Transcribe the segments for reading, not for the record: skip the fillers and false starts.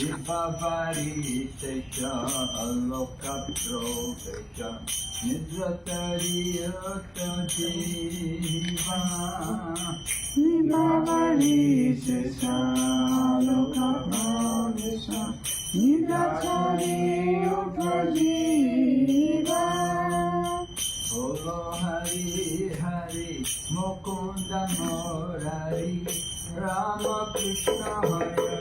Vivavarishesha alokaprovesha nidratariyotta jiva. Vivavarishesha alokaprovesha nidratariyotta jiva. Bolo Hari Hari Mukunda Murari Rama Krishna Hare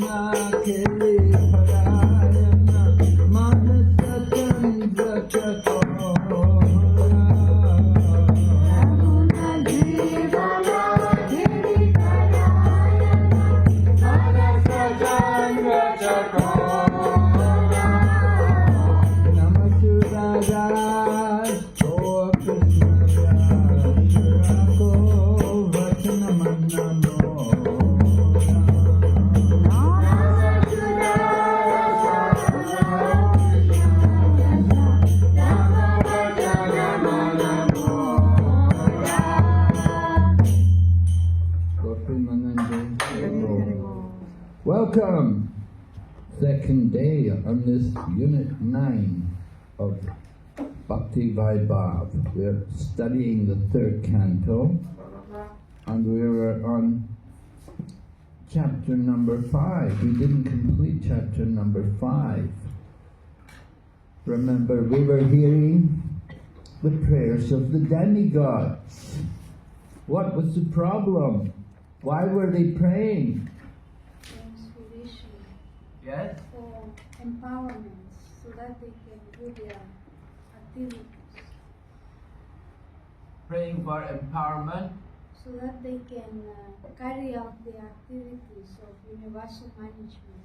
Krishna Kili Parayana Manasa Chandra Chakora Ramuna Jivana Giri Parayana Manasa Chandra Chakora Namasuraja Oh Krishna Shurako Vachanamannamo Welcome! Second day on this unit 9 of Bhakti Vaibhava. We're studying the third canto and we were on chapter number 5. We didn't complete chapter number 5. Remember, we were hearing the prayers of the demigods. What was the problem? Why were they praying? Inspiration Yes? for empowerment so that they can do their activities, Praying for empowerment. so that they can carry out the activities of universal management.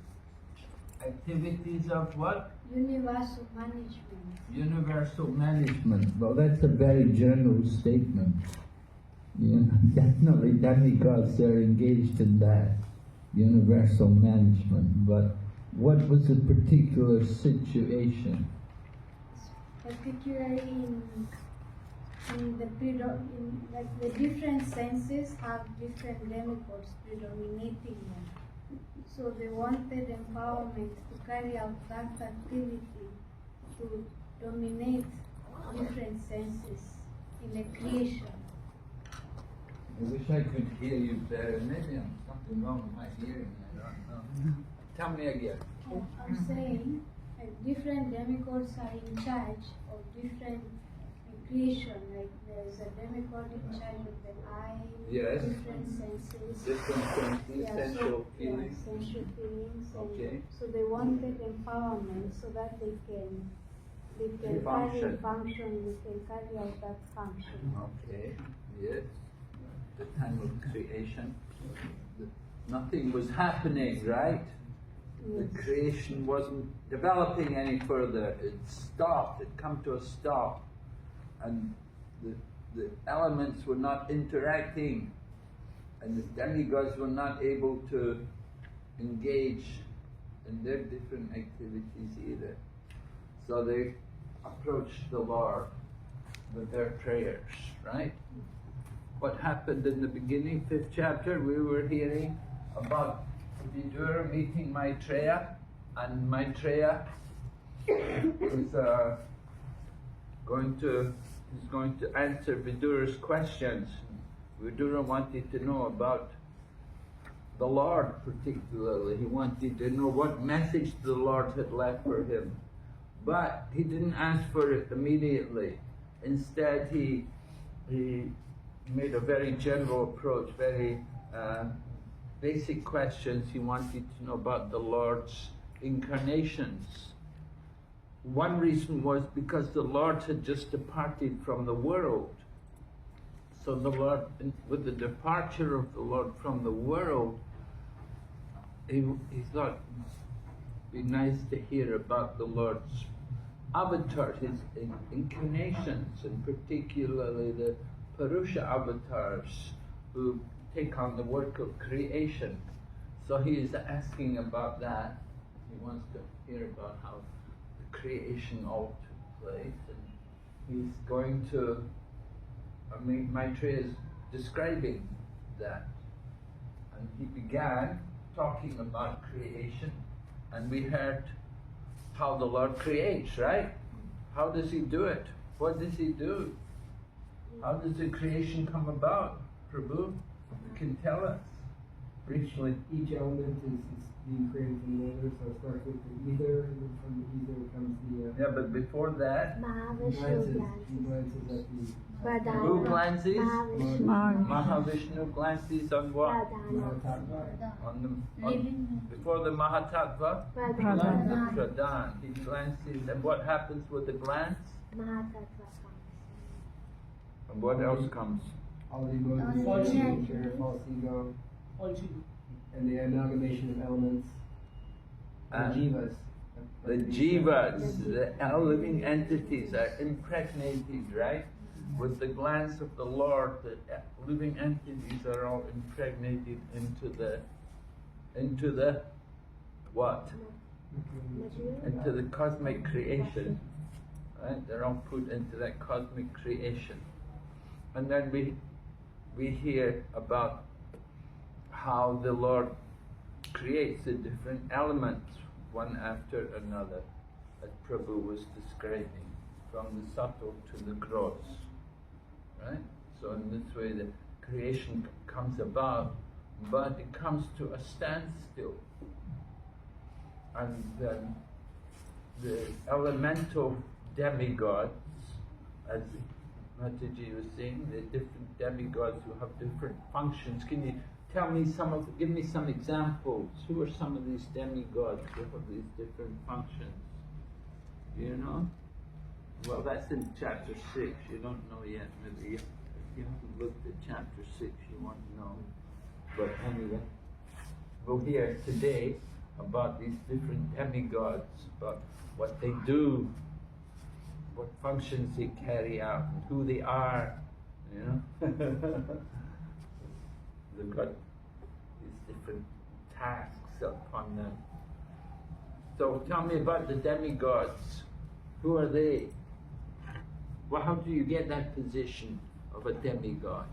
Activities of what? Universal management. Universal management. Well, that's a very general statement. You know, definitely demigods are engaged in that, universal management. But what was the particular situation? Particularly in like the different senses have different demigods predominating them. So they wanted empowerment to carry out that activity to dominate different senses in the creation. I wish I could hear you better. Maybe I'm something wrong with my hearing. I don't know. Tell me again. I'm saying different demigods are in charge of different creation. Like there's a demigod in charge of the eye, Yes. different senses. Different senses, sensual feelings. Sensual feelings. Okay. So they wanted empowerment so that they can carry Function. function, they can carry out that function. Okay, yes. The time of creation. Nothing was happening, right? The Yes. creation wasn't developing any further. It stopped. It come to a stop. And the elements were not interacting. And the demigods were not able to engage in their different activities either. So they approached the Lord with their prayers, right? What happened in the beginning, 5th chapter, we were hearing about Vidura meeting Maitreya, and Maitreya is going to answer Vidura's questions. Vidura wanted to know about the Lord particularly. He wanted to know what message the Lord had left for him. But he didn't ask for it immediately. Instead, he made a very general approach, very basic questions. He wanted to know about the Lord's incarnations. One reason was because the Lord had just departed from the world. So the Lord, with the departure of the Lord from the world, he thought it'd be nice to hear about the Lord's avatars, his incarnations, and particularly the Purusha avatars who take on the work of creation. So he is asking about that. He wants to hear about how the creation all took place, and he's going to, Maitreya is describing that. And he began talking about creation, and we heard how the Lord creates, right? How does he do it? What does he do? How does the creation come about? Prabhu, you can tell us briefly. Each element is being created from the other, so it starts with the ether, and then from the ether it becomes the Yeah, but before that, glances. He glances at the who glances? Mahavishnu. Mahavishnu glances on what? Mahatattva. On before the Mahatattva? Pradhan. Pradhan. He glances, and what happens with the glance? And what else comes? All the emotions, False ego. nature, false ego, and the amalgamation of elements. The And jivas. the jivas, the living entities are impregnated, right? With the glance of the Lord, the living entities are all impregnated into the what? Into the cosmic creation, right? They're all put into that cosmic creation. And then we hear about how the Lord creates the different elements one after another, as Prabhu was describing, from the subtle to the gross, right? So in this way the creation comes about, but it comes to a standstill. And then the elemental demigods, as Mataji was saying, the different demigods who have different functions. Can you give me some examples? Who are some of these demigods who have these different functions? Do you know? Well, that's in chapter 6. You don't know yet. Maybe if you haven't looked at chapter 6, you won't know. But anyway, we'll hear today about these different demigods, about what they do, what functions they carry out, and who they are, you know. They've got these different tasks upon them. So tell me about the demigods. Who are they? Well, how do you get that position of a demigod?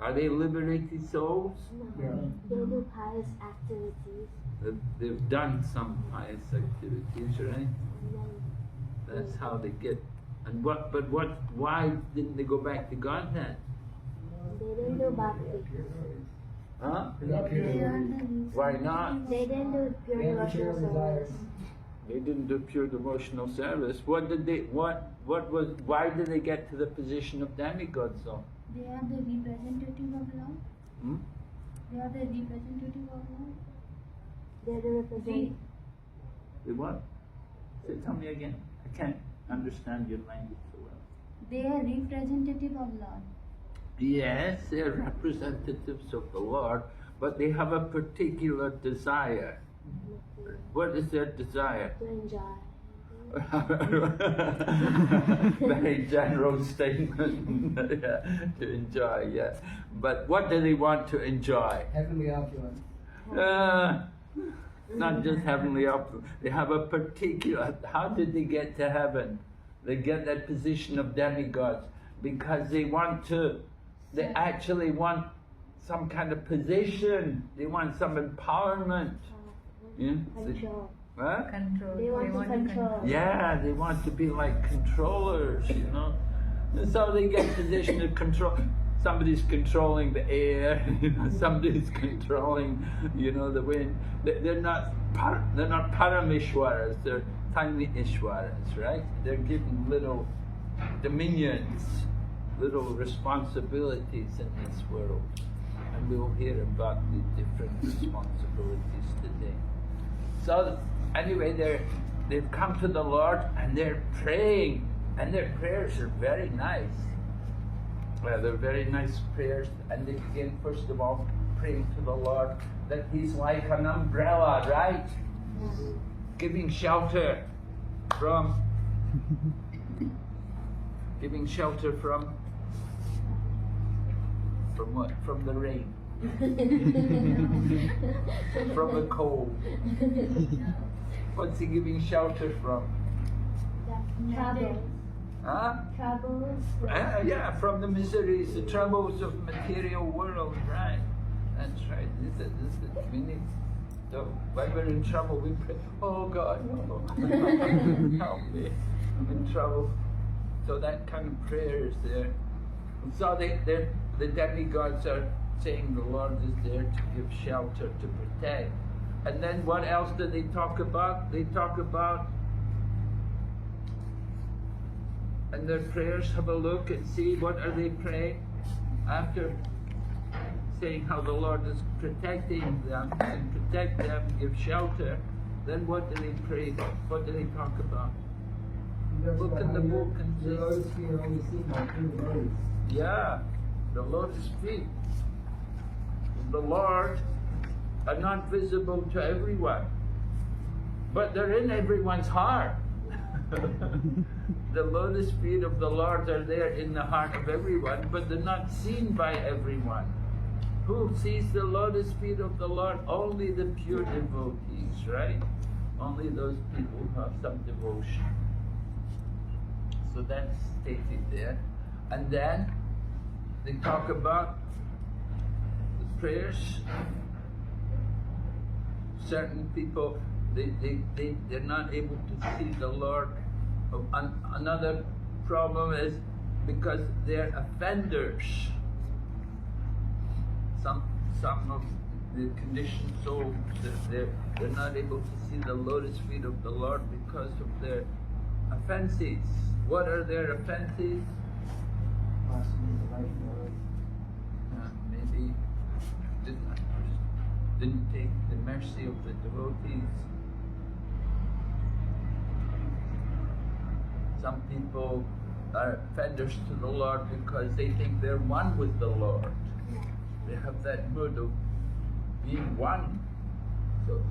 Are they liberated souls? No, they do pious activities. They've done some pious activities, right? And then That's how they get. And why didn't they go back to Godhead? they didn't do bhakti. Huh? They're not pure. Why not? They didn't do pure They have devotional material service. desires. They didn't do pure devotional service. Why did they get to the position of demigods though? They are the representative of Lord. Hmm? They are the representative of Lord. They do represent. They what? Tell me again. I can't understand your language so well. They are representative of Lord. Yes, they're representatives of the Lord, but they have a particular desire. What is their desire? To enjoy. Very general statement. Yeah, to enjoy, yeah. But what do they want to enjoy? Heavenly opulence. Not just heavenly opulence. They have a particular. How did they get to heaven? They get that position of demigods because they want to. They actually want some kind of position. They want some empowerment. Yeah? Control. Huh? Control. They want to control. Yeah, they want to be like controllers, you know. And so they get position of control. Somebody's controlling the air, you know, somebody's controlling, you know, the wind. They're not paramishwaras, they're tiny ishwaras, right? They're given little dominions, little responsibilities in this world. And we'll hear about the different responsibilities today. So anyway, they've come to the Lord and they're praying, and their prayers are very nice. Well, they're very nice prayers, and they begin first of all praying to the Lord that He's like an umbrella, right? Giving shelter from what? From the rain. From the cold. What's He giving shelter from? Troubles. Huh? Troubles. Yeah, from the miseries, the troubles of material world, right? That's right. This is it. We need. So when we're in trouble, we pray. Oh God, no. Help me! I'm in trouble. So that kind of prayer is there. And so the demigods are saying the Lord is there to give shelter, to protect. And then what else do they talk about? They talk about, in their prayers, have a look and see what are they praying after saying how the Lord is protecting them and protect them, give shelter. Then what do they pray? What do they talk about? Look in the book and see. The lotus feet are only seen by two devotees. Yeah, the lotus feet of the Lord are not visible to everyone, but they're in everyone's heart. The lotus feet of the Lord are there in the heart of everyone, but they're not seen by everyone. Who sees the lotus feet of the Lord? Only the pure devotees, right? Only those people who have some devotion. So that's stated there. And then they talk about the prayers. Certain people, they're not able to see the Lord. Another problem is because they're offenders. Some of the conditioned souls, they're not able to see the lotus feet of the Lord because of their offenses. What are their offenses? Maybe didn't take the mercy of the devotees. Some people are offenders to the Lord because they think they're one with the Lord. They have that mood of being one. So,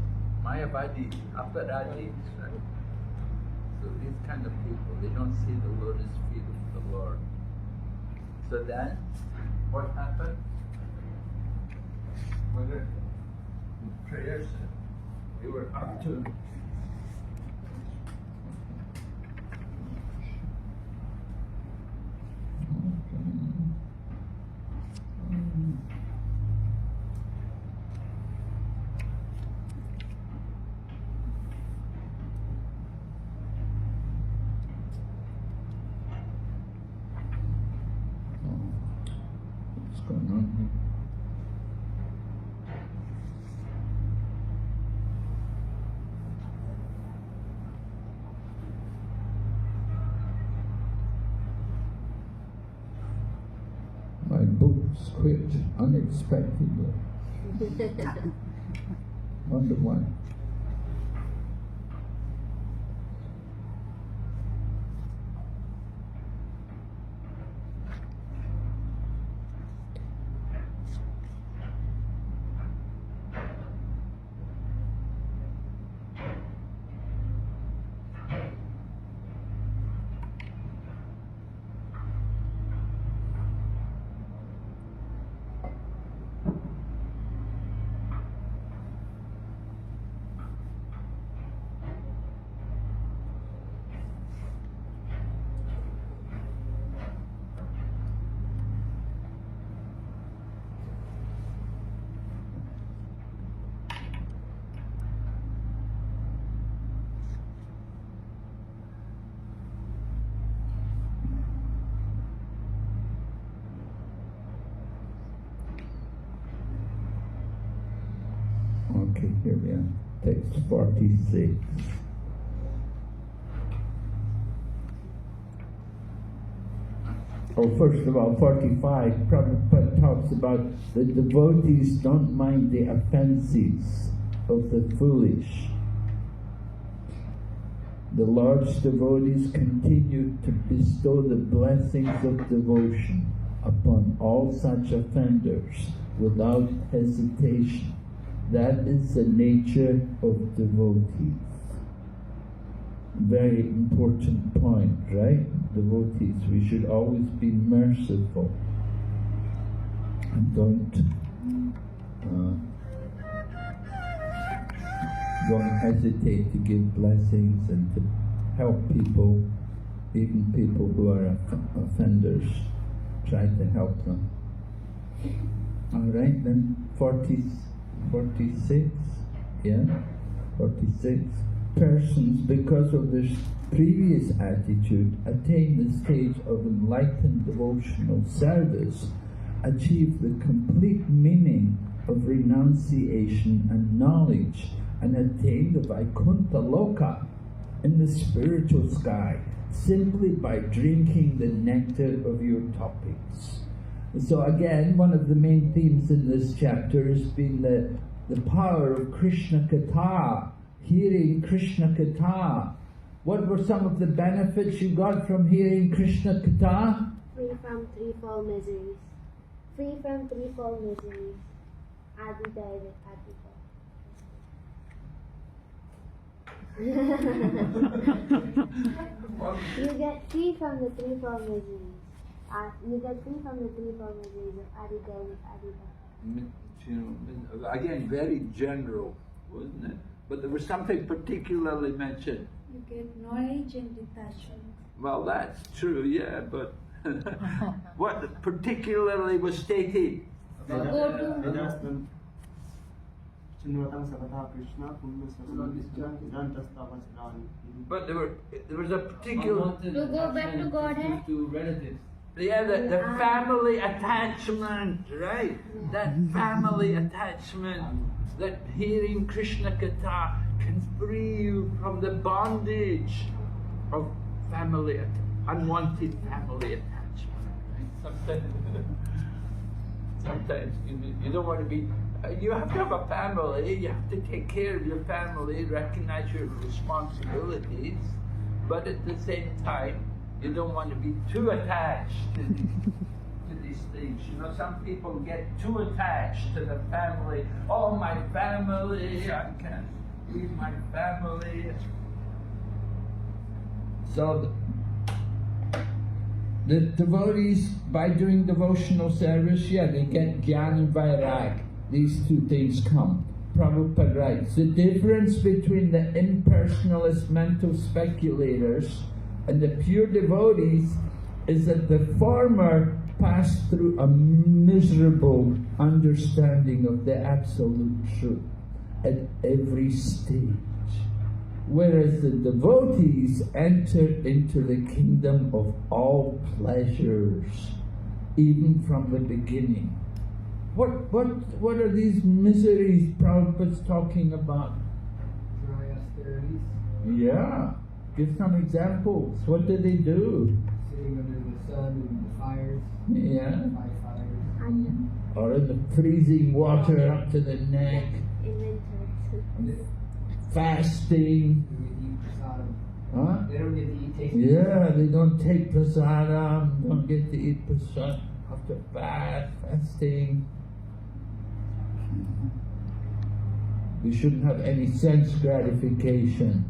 Mayavadi, aparadis, right? So these kind of people, they don't see the lotus feet of the Lord. So then, what happened? Whether the prayers they were up to, my books quit unexpectedly. Wonder why. Okay, here we are. Text 46. Oh, first of all, 45, Prabhupada talks about the devotees don't mind the offenses of the foolish. The Lord's devotees continue to bestow the blessings of devotion upon all such offenders without hesitation. That is the nature of devotees. Very important point, right? Devotees, we should always be merciful and don't hesitate to give blessings and to help people, even people who are offenders. Try to help them. All right, then 46, yeah, 46. Persons, because of their previous attitude, attain the stage of enlightened devotional service, achieve the complete meaning of renunciation and knowledge, and attain the Vaikuntha Loka in the spiritual sky simply by drinking the nectar of your topics. So again, one of the main themes in this chapter has been the power of Krishna Katha, hearing Krishna Katha. What were some of the benefits you got from hearing Krishna Katha? Free from threefold miseries. Free from threefold miseries. Adi David, You get free from the threefold miseries. You get free from the threefold miseries of Adi David, Adi. Again, very general, wasn't it? But there was something particularly mentioned. You get knowledge and detachment. Well, that's true, yeah, but what particularly was stated? But there was a particular... To go back to Godhead? To relatives. Yeah, the family attachment, right? That family attachment, that hearing Krishna Katha can free you from the bondage of family, unwanted family attachment. Sometimes you don't want to be, you have to have a family, you have to take care of your family, recognize your responsibilities, but at the same time, you don't want to be too attached to these things. You know, some people get too attached to the family. Oh, my family, I can't leave my family. So the devotees, by doing devotional service, yeah, they get Gyan and Vairag. These two things come. Prabhupada writes, the difference between the impersonalist mental speculators and the pure devotees is that the former pass through a miserable understanding of the absolute truth at every stage, whereas the devotees enter into the kingdom of all pleasures, even from the beginning. What are these miseries Prabhupada's talking about? Dry austerities. Yeah. Give some examples. What do they do? Sitting under the sun and the fires. Yeah. By fires. Or in the freezing water up to the neck. In winter. Fasting. They don't get to eat prasadam. Huh? They don't get to eat tasty. Yeah, they don't take prasadam, don't get to eat prasadam after fasting. We shouldn't have any sense gratification.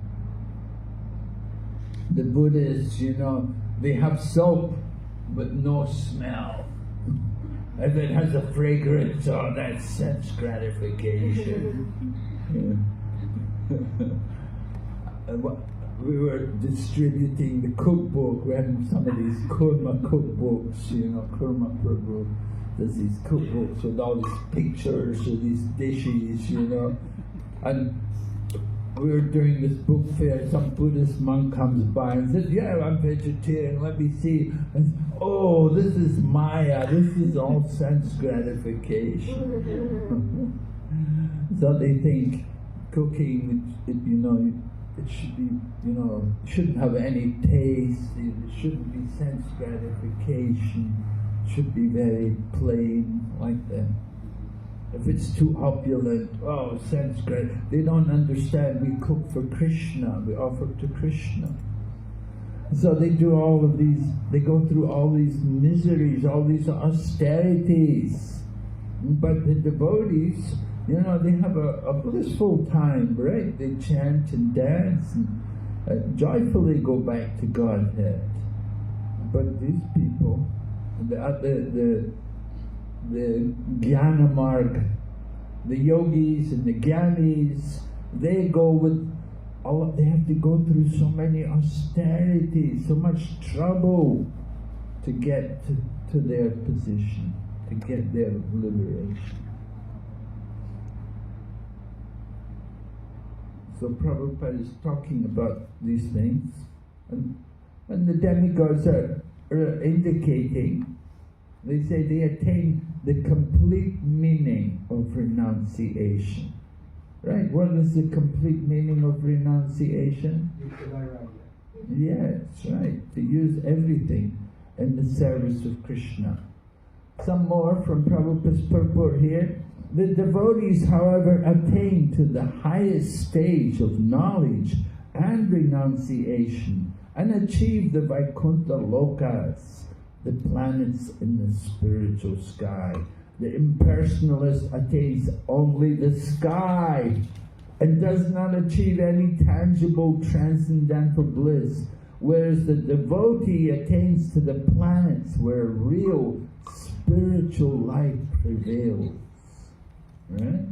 The Buddhists, you know, they have soap but no smell. If it has a fragrance, oh, that's sense gratification. We were distributing the cookbook. We had some of these Kurma cookbooks, you know, Kurma Prabhu. There's these cookbooks with all these pictures of these dishes, you know. And we were doing this book fair, some Buddhist monk comes by and says, yeah, I'm vegetarian, let me see. And, oh, this is Maya, this is all sense gratification. So they think cooking, you know, it should be, you know, shouldn't have any taste, it shouldn't be sense gratification, it should be very plain like that. If it's too opulent, oh, sense gratification. They don't understand we cook for Krishna, we offer to Krishna. So they do all of these, they go through all these miseries, all these austerities. But the devotees, you know, they have a blissful time, right? They chant and dance and joyfully go back to Godhead. But these people, the Jnana Marg, the yogis and the Jnanis, they go with they have to go through so many austerities, so much trouble to get to their position, to get their liberation. So Prabhupada is talking about these things, and the demigods are indicating, they say they attain the complete meaning of renunciation. Right, what is the complete meaning of renunciation? Yes, right, to use everything in the service of Krishna. Some more from Prabhupada's purport here. The devotees, however, attain to the highest stage of knowledge and renunciation and achieve the Vaikuntha Lokas, the planets in the spiritual sky. The impersonalist attains only the sky and does not achieve any tangible transcendental bliss, whereas the devotee attains to the planets where real spiritual life prevails. Right?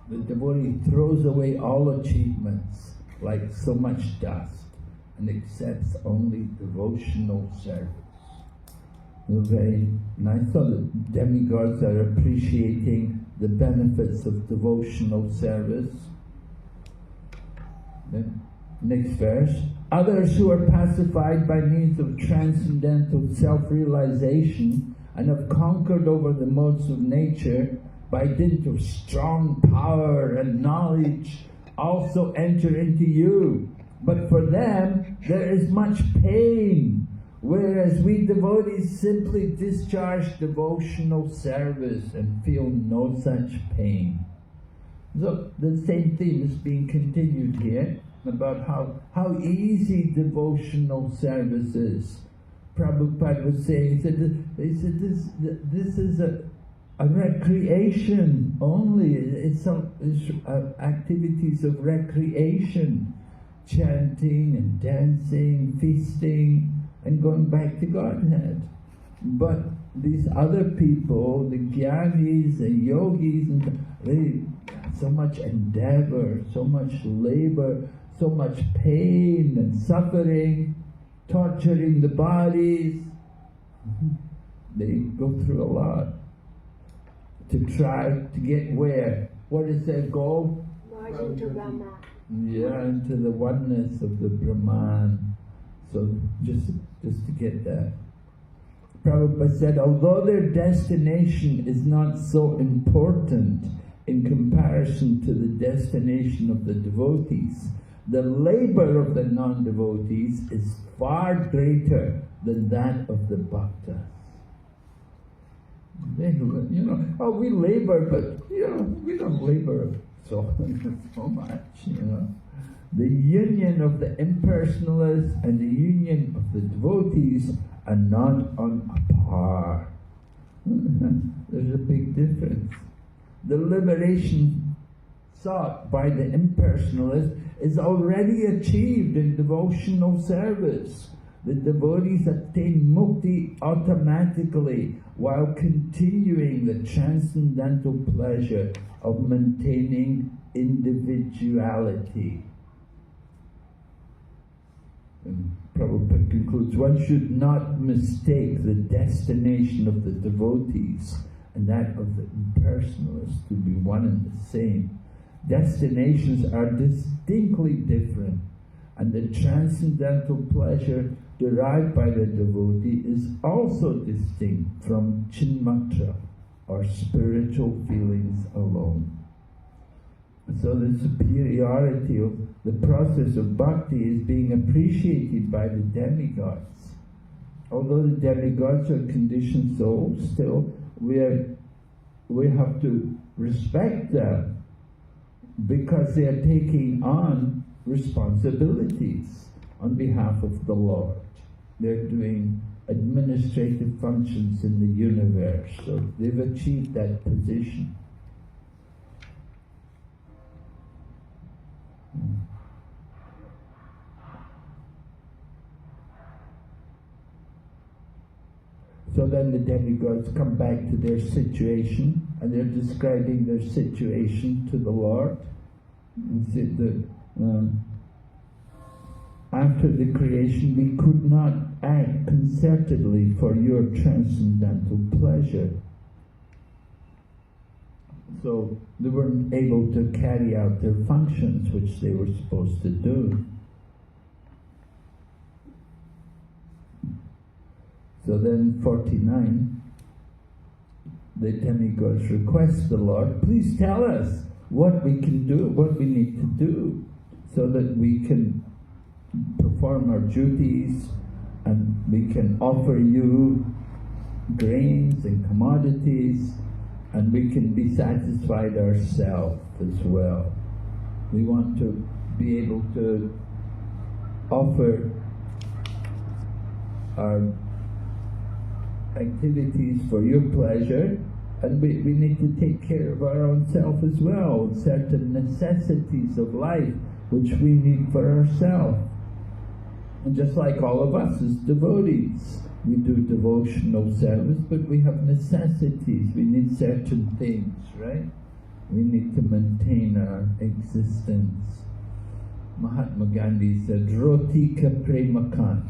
The devotee throws away all achievements like so much dust and accepts only devotional service. Very nice. So the demigods are appreciating the benefits of devotional service. Then, next verse. Others who are pacified by means of transcendental self-realization and have conquered over the modes of nature by dint of strong power and knowledge also enter into you. But for them there is much pain, whereas we devotees simply discharge devotional service and feel no such pain. So the same theme is being continued here about how easy devotional service is. Prabhupada was saying, he said this is a recreation only. It's activities of recreation, chanting and dancing, feasting, and going back to Godhead. But these other people, the jnanis, the yogis, they so much endeavor, so much labor, so much pain and suffering, torturing the bodies. They go through a lot to try to get where? What is their goal? Merge into Brahma. Yeah, into the oneness of the Brahman. So just to get that. Prabhupada said, although their destination is not so important in comparison to the destination of the devotees, the labor of the non-devotees is far greater than that of the bhaktas. We labor, but we don't labor so much. The union of the impersonalists and the union of the devotees are not on a par. There's a big difference. The liberation sought by the impersonalist is already achieved in devotional service. The devotees attain mukti automatically while continuing the transcendental pleasure of maintaining individuality. And Prabhupada concludes, one should not mistake the destination of the devotees and that of the impersonalists to be one and the same. Destinations are distinctly different, and the transcendental pleasure derived by the devotee is also distinct from chinmatra, or spiritual feelings alone. So the superiority of the process of bhakti is being appreciated by the demigods. Although the demigods are conditioned souls, still we have to respect them because they are taking on responsibilities on behalf of the Lord. They're doing administrative functions in the universe, so they've achieved that position. So then the demigods come back to their situation, and they're describing their situation to the Lord. And said that after the creation we could not act concertedly for your transcendental pleasure. So they weren't able to carry out their functions which they were supposed to do. So then 49, the demigods request the Lord, please tell us what we can do, what we need to do, so that we can perform our duties and we can offer you grains and commodities, and we can be satisfied ourselves as well. We want to be able to offer our activities for your pleasure, and we need to take care of our own self as well, certain necessities of life which we need for ourselves. And just like all of us as devotees, we do devotional service, but we have necessities. We need certain things, right? We need to maintain our existence. Mahatma Gandhi said, Roti ka premakan,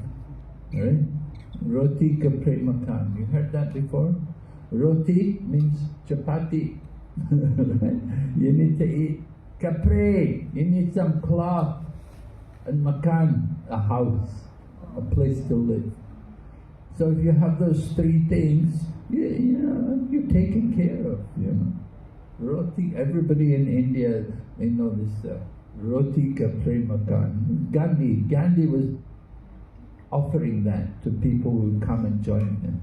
right? Roti ka premakan. You heard that before? Roti means chapati. Right? You need to eat kapre. You need some cloth. And makan, a house, a place to live. So if you have those three things, you're taken care of, Roti, everybody in India, they know this, roti ka premakan. Gandhi was offering that to people who would come and join him.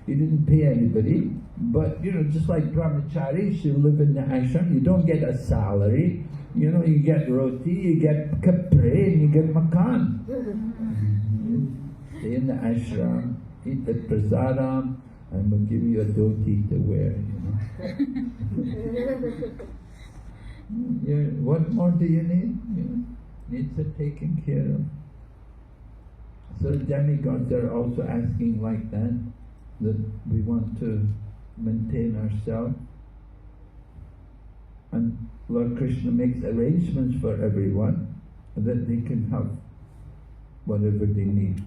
He didn't pay anybody, but just like brahmacharis, you live in the ashram, you don't get a salary. You get roti, you get kapre, and you get makan. Stay in the ashram, eat the prasadam, and we'll give you a dhoti to wear, What more do you need? Needs are taken care of. So the demigods are also asking like that we want to maintain ourselves. And Lord Krishna makes arrangements for everyone that they can have whatever they need.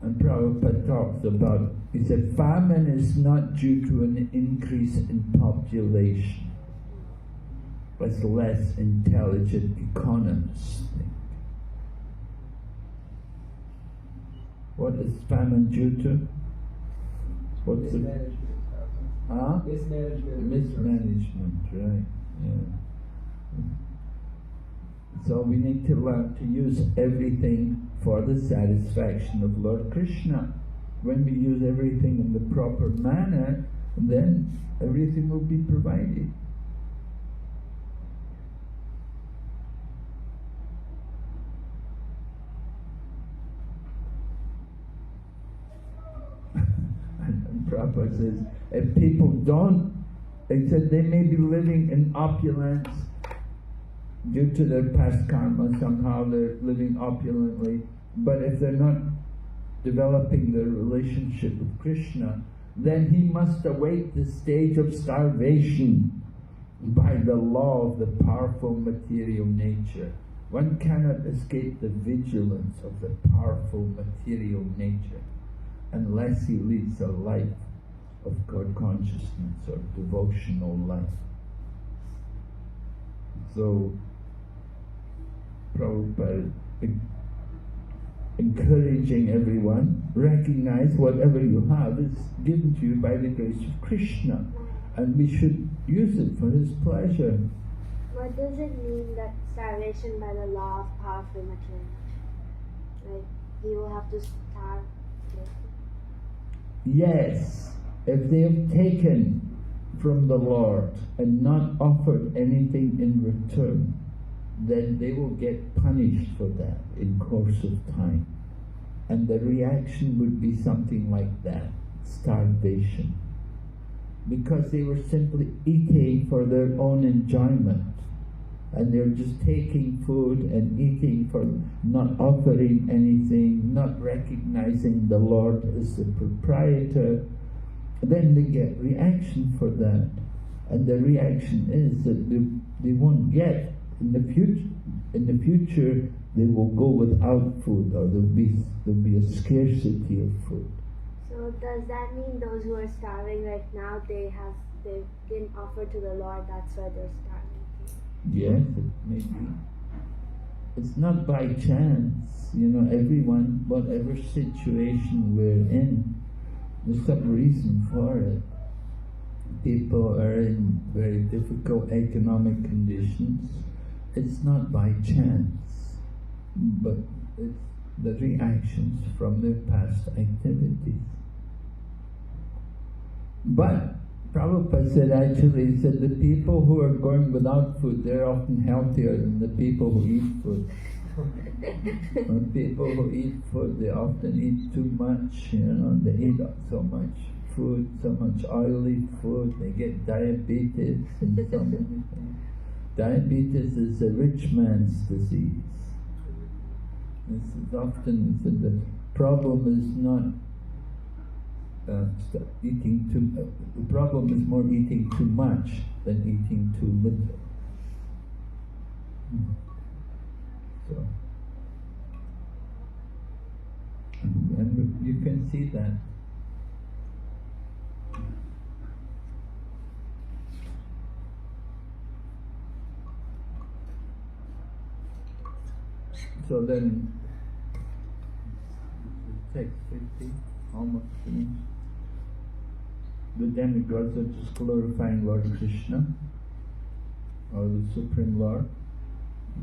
And Prabhupada talks about, he said, famine is not due to an increase in population, but less intelligent economists think. What is famine due to? What's Mismanagement. Huh? Mismanagement. Mismanagement, right. Yeah. So we need to learn to use everything for the satisfaction of Lord Krishna. When we use everything in the proper manner, then everything will be provided. And Prabhupada says, if people don't, he said they may be living in opulence due to their past karma, somehow they're living opulently, but if they're not developing their relationship with Krishna, then he must await the stage of starvation by the law of the powerful material nature. One cannot escape the vigilance of the powerful material nature unless he leads a life of God consciousness or devotional life. So Prabhupada encouraging everyone, recognize whatever you have is given to you by the grace of Krishna, and we should use it for his pleasure. What does it mean that starvation by the law of powerful material? Like, he will have to starve? Yes, if they have taken from the Lord and not offered anything in return, then they will get punished for that in course of time. And the reaction would be something like that, starvation. Because they were simply eating for their own enjoyment. And they're just taking food and eating for not offering anything, not recognizing the Lord as the proprietor. Then they get reaction for that. And the reaction is that they won't get in the future they will go without food, or there'll be a scarcity of food. So does that mean those who are starving right now, they didn't offer to the Lord, that's why they're starving? Yes, it may be. It's not by chance, everyone, whatever situation we're in, there's some reason for it. people are in very difficult economic conditions, it's not by chance, but it's the reactions from their past activities. But Prabhupada said the people who are going without food, they're often healthier than the people who eat food. When people who eat food, they often eat too much, they eat so much food, so much oily food, they get diabetes and so many things. Diabetes is a rich man's disease. This is often said the problem is not eating too. The problem is more eating too much than eating too little. So, and you can see that. So then, text 50, almost finished. The demigods are just glorifying Lord Krishna, or the Supreme Lord.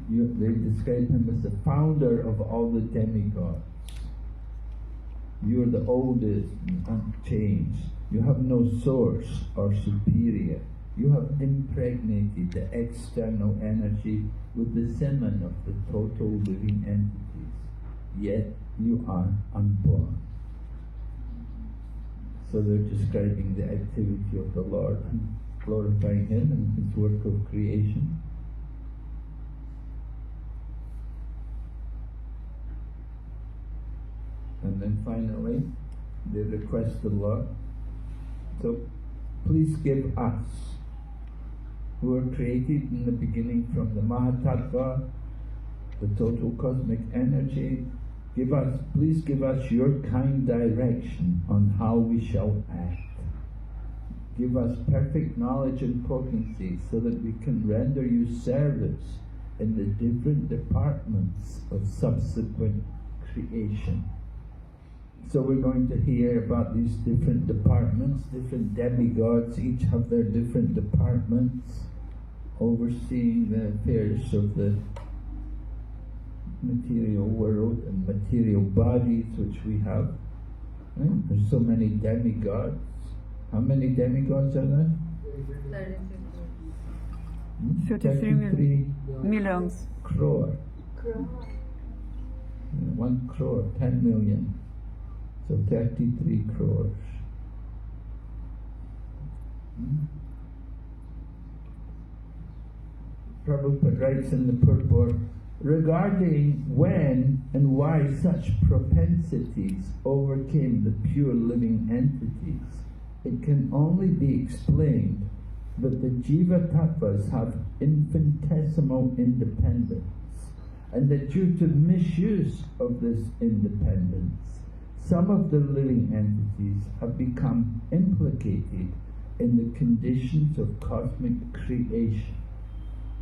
They describe him as the founder of all the demigods. You are the oldest and unchanged. You have no source or superior. You have impregnated the external energy with the semen of the total living entities, yet you are unborn. So they're describing the activity of the Lord and glorifying him and his work of creation. And then finally, they request the Lord, so please give us, who are created in the beginning from the Mahatattva, the total cosmic energy, please give us your kind direction on how we shall act. Give us perfect knowledge and potency so that we can render you service in the different departments of subsequent creation. So we're going to hear about these different departments, different demigods, each have their different departments, overseeing the affairs of the material world and material bodies which we have. Right? There's so many demigods. How many demigods are there? 33 millions. Crore. 1 crore, 10 million. So 33 crores. Prabhupada writes in the purport, regarding when and why such propensities overcame the pure living entities, it can only be explained that the jiva tattvas have infinitesimal independence, and that due to misuse of this independence, some of the living entities have become implicated in the conditions of cosmic creation,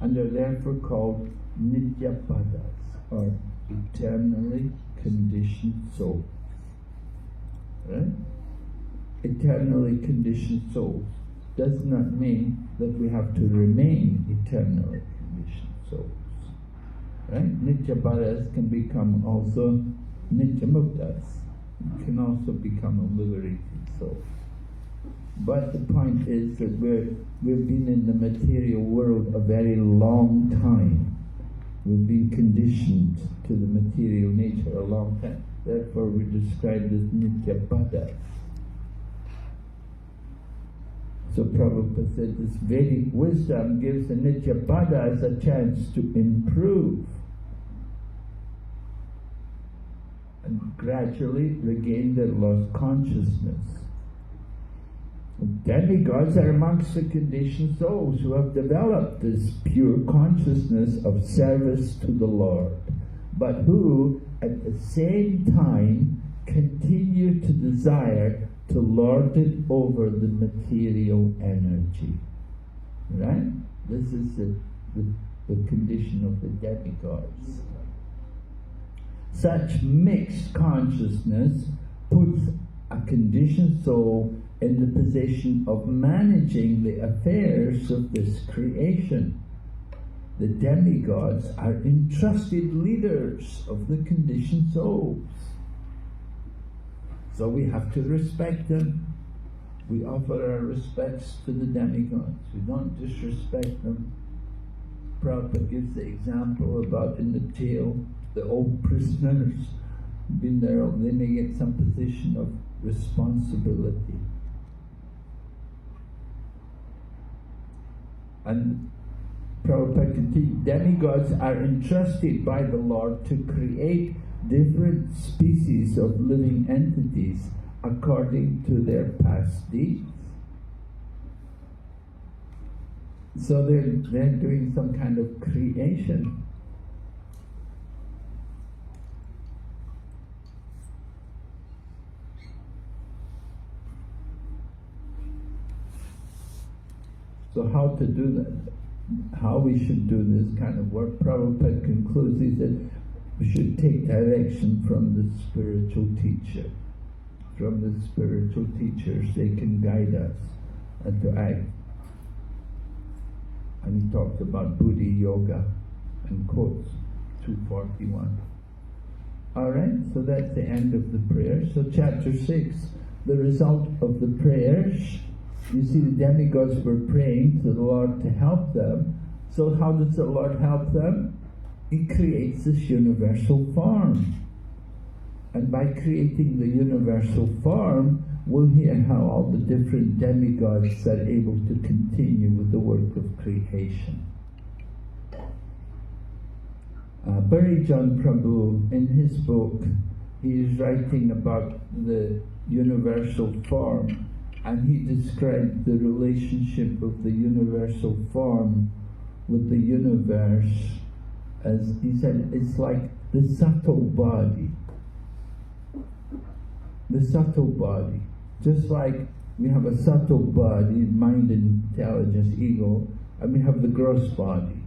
and are therefore called nityapadas, or eternally conditioned souls. Right? Eternally conditioned souls does not mean that we have to remain eternally conditioned souls. Right? Nityapadas can become also nityamuktas. It can also become a liberated soul. But the point is that we've been in the material world a very long time. We've been conditioned to the material nature a long time. Therefore we're described as nityapadas. So Prabhupada said this Vedic wisdom gives the nityapadas a chance to improve and gradually regain their lost consciousness. Demigods are amongst the conditioned souls who have developed this pure consciousness of service to the Lord, but who at the same time continue to desire to lord it over the material energy. Right? This is the condition of the demigods. Such mixed consciousness puts a conditioned soul in the position of managing the affairs of this creation. The demigods are entrusted leaders of the conditioned souls. So we have to respect them. We offer our respects to the demigods. We don't disrespect them. Prabhupada gives the example about in the jail, the old prisoners been there, they may get some position of responsibility. And Prabhupada continued, demigods are entrusted by the Lord to create different species of living entities according to their past deeds. So they're doing some kind of creation. So how to do that? How we should do this kind of work? Prabhupada concludes, he said, we should take direction from the spiritual teacher. From the spiritual teachers, they can guide us and to act. And he talks about Buddhi Yoga and quotes 241. Alright, so that's the end of the prayer. So chapter 6, the result of the prayers. You see, the demigods were praying to the Lord to help them. So how does the Lord help them? He creates this universal form. And by creating the universal form, we'll hear how all the different demigods are able to continue with the work of creation. Barijan Prabhu, in his book, he is writing about the universal form, and he described the relationship of the universal form with the universe as, he said, it's like the subtle body. The subtle body. Just like we have a subtle body, mind, intelligence, ego, and we have the gross body.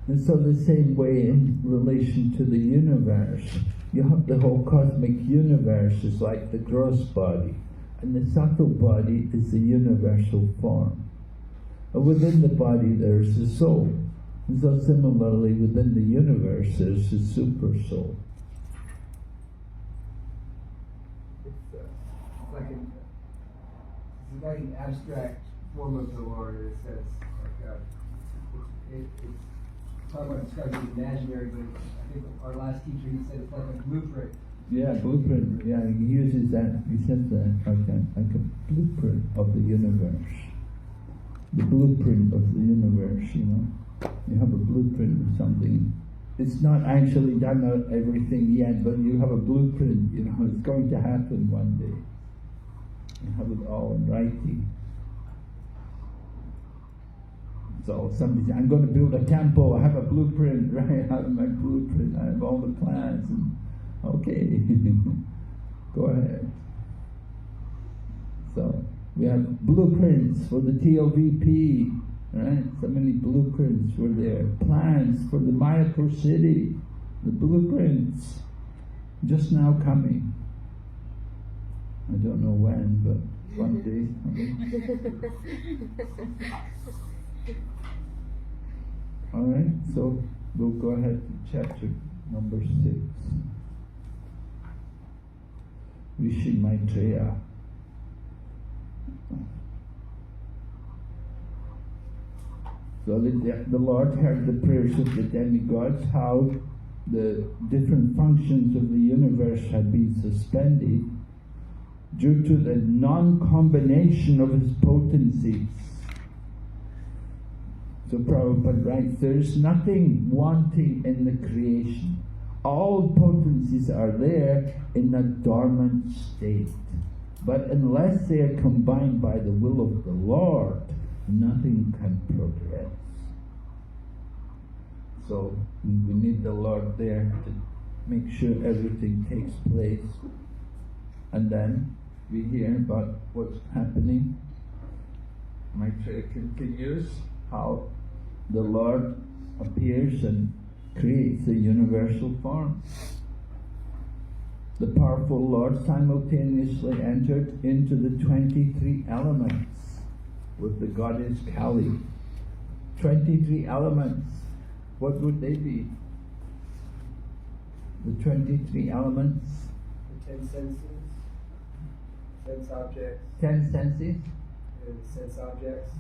And so the same way in relation to the universe, you have the whole cosmic universe is like the gross body, and the subtle body is the universal form. And within the body there's the soul. And so similarly within the universe there's the super soul. It's like an abstract form of the Lord in a sense. Like, it's talking about describing the imaginary, but I think our last teacher, he said it's like a blueprint. Yeah, blueprint. Yeah, he uses that. He says that like a blueprint of the universe. The blueprint of the universe. You know, you have a blueprint of something. It's not actually done out everything yet, but you have a blueprint. You know, it's going to happen one day. You have it all in writing. So somebody says, I'm going to build a temple, I have a blueprint, right? I have my blueprint, I have all the plans, and okay, go ahead. So we have blueprints for the TLVP, right? So many blueprints were there. Plans for the Mayapur city, the blueprints, just now coming. I don't know when, but one day. Alright, so we'll go ahead to chapter number 6. Rishi Maitreya. So the Lord heard the prayers of the demigods, how the different functions of the universe had been suspended due to the non-combination of his potencies. So Prabhupada writes, there is nothing wanting in the creation. All potencies are there in a dormant state. But unless they are combined by the will of the Lord, nothing can progress. So we need the Lord there to make sure everything takes place. And then we hear about what's happening. Maitreya continues how the Lord appears and creates the universal form. the powerful Lord simultaneously entered into the 23 elements with the goddess Kali. 23 elements. What would they be? The 23 elements. The 10 senses, sense objects, 10 senses. and sense objects.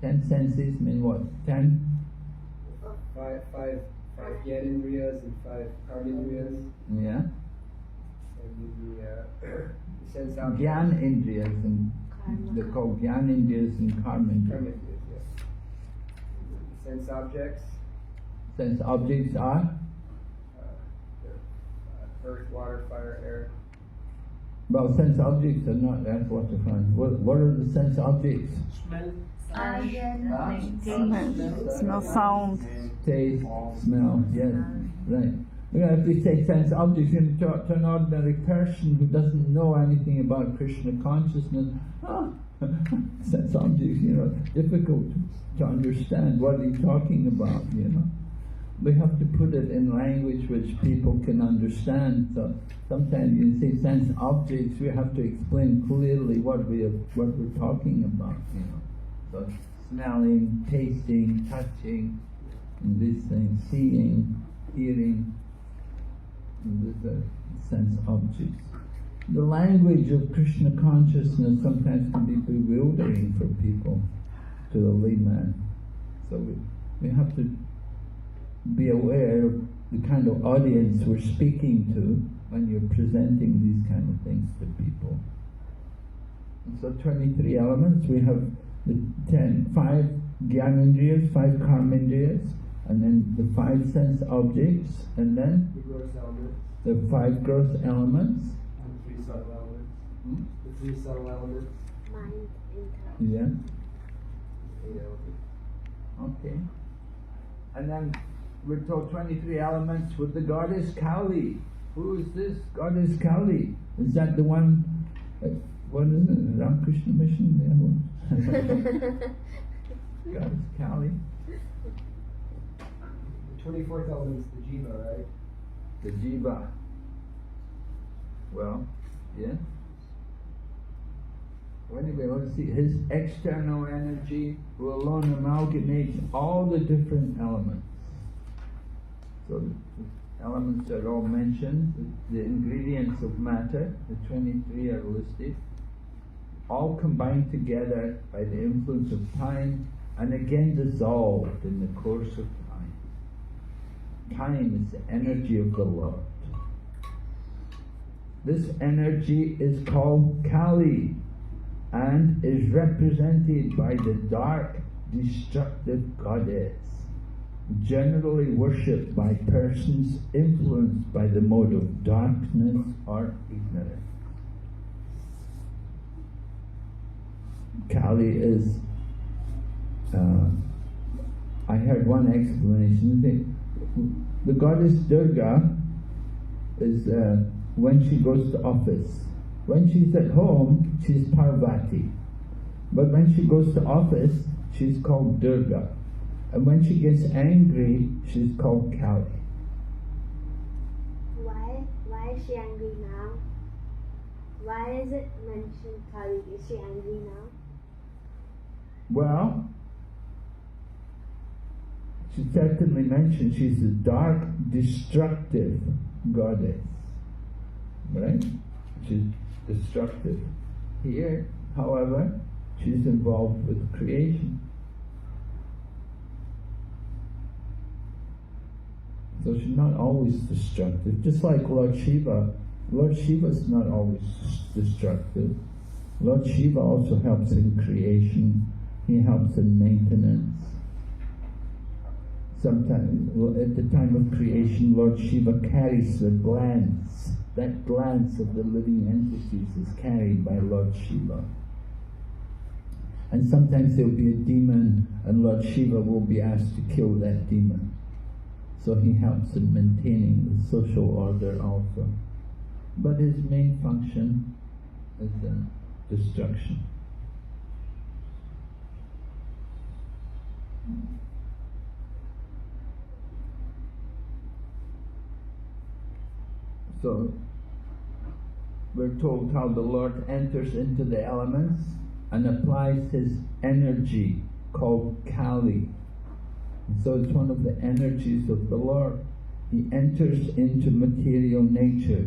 10 senses mean what? 10? Five Gyanendriyas and 5 Karmendriyas. Yeah. And the sense objects. Gyan Indriyas, and they're called Gyan Indriyas and Karma Indriyas. Karmendriyas, yes. The sense objects. Sense objects are? Earth, water, fire, air. Well, sense objects are not earth, water, fire. What are the sense objects? Smell, sound. Taste, smell, yes, right. If we say sense objects, you're going to talk to an ordinary person who doesn't know anything about Krishna consciousness. Sense objects, difficult to understand. What are you talking about, We have to put it in language which people can understand. So sometimes you say sense objects, we have to explain clearly what we're talking about, So smelling, tasting, touching, and these things, seeing, hearing, and these are sense objects. The language of Krishna consciousness sometimes can be bewildering for people, to the layman. So we have to be aware of the kind of audience we're speaking to when you're presenting these kind of things to people. And so 23 elements, we have the 5 Gyanendriyas, 5 Karmendriyas, and then the 5 sense objects, and then The gross elements. the 5 gross elements. And the 3 subtle elements. The 3 subtle elements. Mind, intellect. Yeah. 8 elements. Okay. And then we're told 23 elements with the goddess Kali. Who is this goddess Kali? Is that the one, what is it, Ramakrishna Mission? Goddess Kali. The 24th element is the jiva, right? The Jiva. Well, yeah. Well, anyway, let's see. His external energy who alone amalgamates all the different elements. So the elements are all mentioned, the ingredients of matter, the 23 are listed, all combined together by the influence of time and again dissolved in the course of time. Time is the energy of the Lord. This energy is called Kali and is represented by the dark, destructive goddess, generally worshipped by persons influenced by the mode of darkness or ignorance. Kali is, I heard one explanation, the goddess Durga is when she goes to office. When she's at home, she's Parvati. But when she goes to office, she's called Durga. And when she gets angry, she's called Kali. Why is she angry now? Why is it mentioned Kali? Is she angry now? Well, she certainly mentioned she's a dark, destructive goddess. Right? She's destructive. Here, however, she's involved with creation. So she's not always destructive. Just like Lord Shiva. Lord Shiva is not always destructive. Lord Shiva also helps in creation. He helps in maintenance. Sometimes, at the time of creation, Lord Shiva carries the glance. That glance of the living entities is carried by Lord Shiva. And sometimes there will be a demon and Lord Shiva will be asked to kill that demon. So he helps in maintaining the social order also. But his main function is destruction. So we're told how the Lord enters into the elements and applies his energy called Kali. And so it's one of the energies of the Lord. He enters into material nature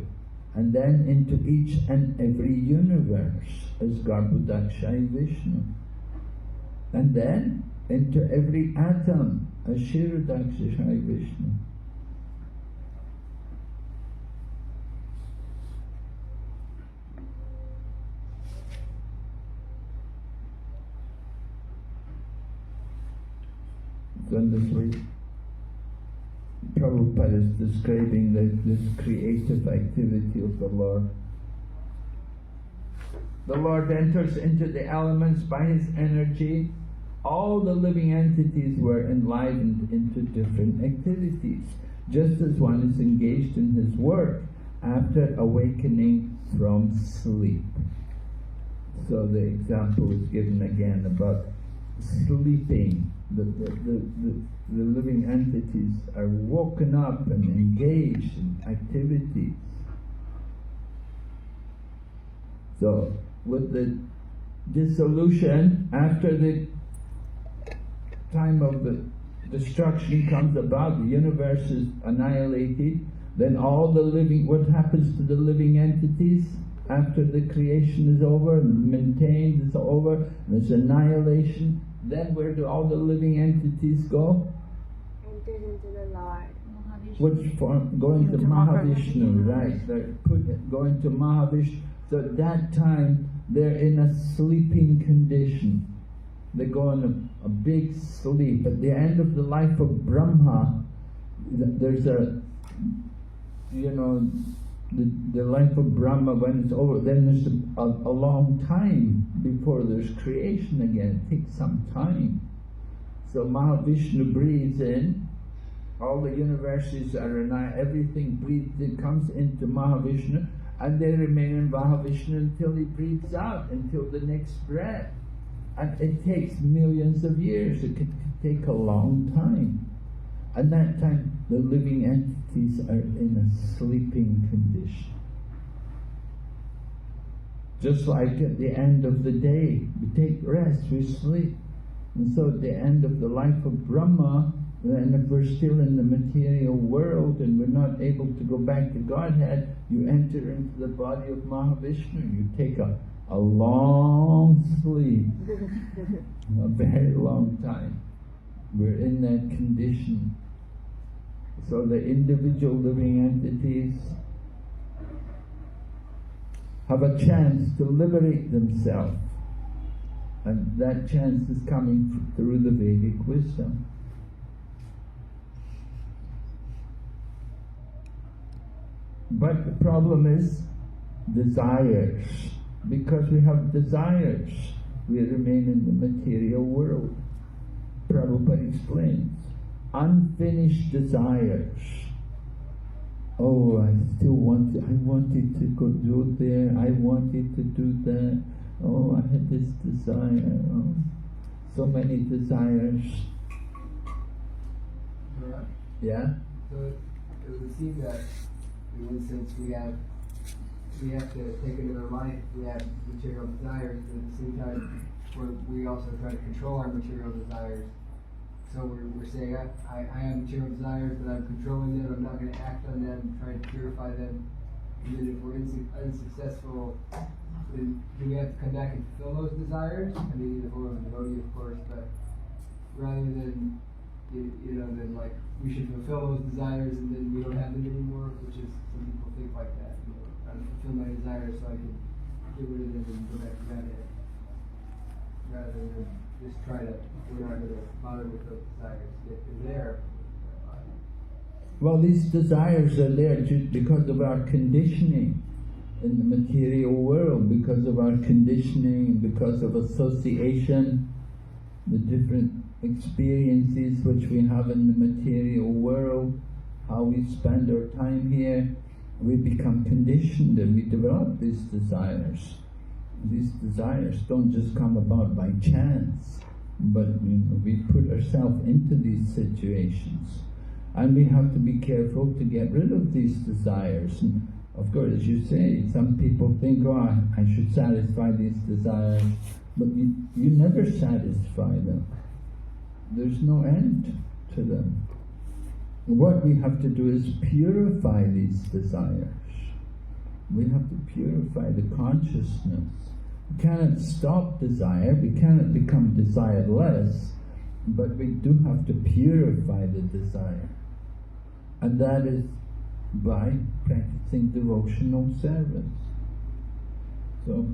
and then into each and every universe as Garbhodakshai Vishnu. And then into every atom as Kshirodakshai Vishnu. So in this way, Prabhupada is describing this creative activity of the Lord. The Lord enters into the elements by his energy. All the living entities were enlivened into different activities, just as one is engaged in his work after awakening from sleep. So the example is given again about sleeping. The living entities are woken up and engaged in activities. So with the dissolution, after the time of the destruction comes about, the universe is annihilated, then all the living, what happens to the living entities after the creation is over, maintained, is over, there's annihilation, then where do all the living entities go? Enters into the Lord. Which form? Going to Mahavishnu, right? They're going to Mahavishnu. So at that time, they're in a sleeping condition. They go in a big sleep. At the end of the life of Brahma, there's a, the life of Brahma, when it's over, then there's a long time before there's creation again. It takes some time. So Mahavishnu breathes in, all the universes are everything breathes in, comes into Mahavishnu, and they remain in Mahavishnu until he breathes out, until the next breath. And it takes millions of years. It can take a long time. At that time, the living entities are in a sleeping condition. Just like at the end of the day, we take rest, we sleep. And so at the end of the life of Brahma, then if we're still in the material world and we're not able to go back to Godhead, you enter into the body of Mahavishnu. You take a long sleep, a very long time. We're in that condition. So the individual living entities have a chance to liberate themselves, and that chance is coming through the Vedic wisdom. But the problem is desires. Because we have desires, we remain in the material world. Prabhupada explains, unfinished desires. Oh, I wanted to go do there, I wanted to do that. Oh, I had this desire. Oh, so many desires. Yeah? So it would seem that, in one sense, we have to take into our life, we have material desires, but at the same time, we also try to control our material desires. So we're saying, I have material desires, but I'm controlling them, I'm not going to act on them, trying to purify them. And then if we're unsuccessful, then do we have to come back and fulfill those desires? I mean, if we're a devotee, of course, but rather than, then like, we should fulfill those desires and then we don't have them anymore, which is, some people think like that. I fulfill my desires so I can get rid of them and go back to Godhead. Rather than just try to, we're not going to bother with those desires. If they're there. Well, these desires are there just because of our conditioning in the material world, because of our conditioning, because of association, the different experiences which we have in the material world, how we spend our time here. We become conditioned and we develop these desires. These desires don't just come about by chance, but we put ourselves into these situations. And we have to be careful to get rid of these desires. And Of course, as you say, some people think, oh, I should satisfy these desires, but you never satisfy them. There's no end to them. What we have to do is purify these desires. We have to purify the consciousness. We cannot stop desire, we cannot become desireless, but we do have to purify the desire. And that is by practicing devotional service. So,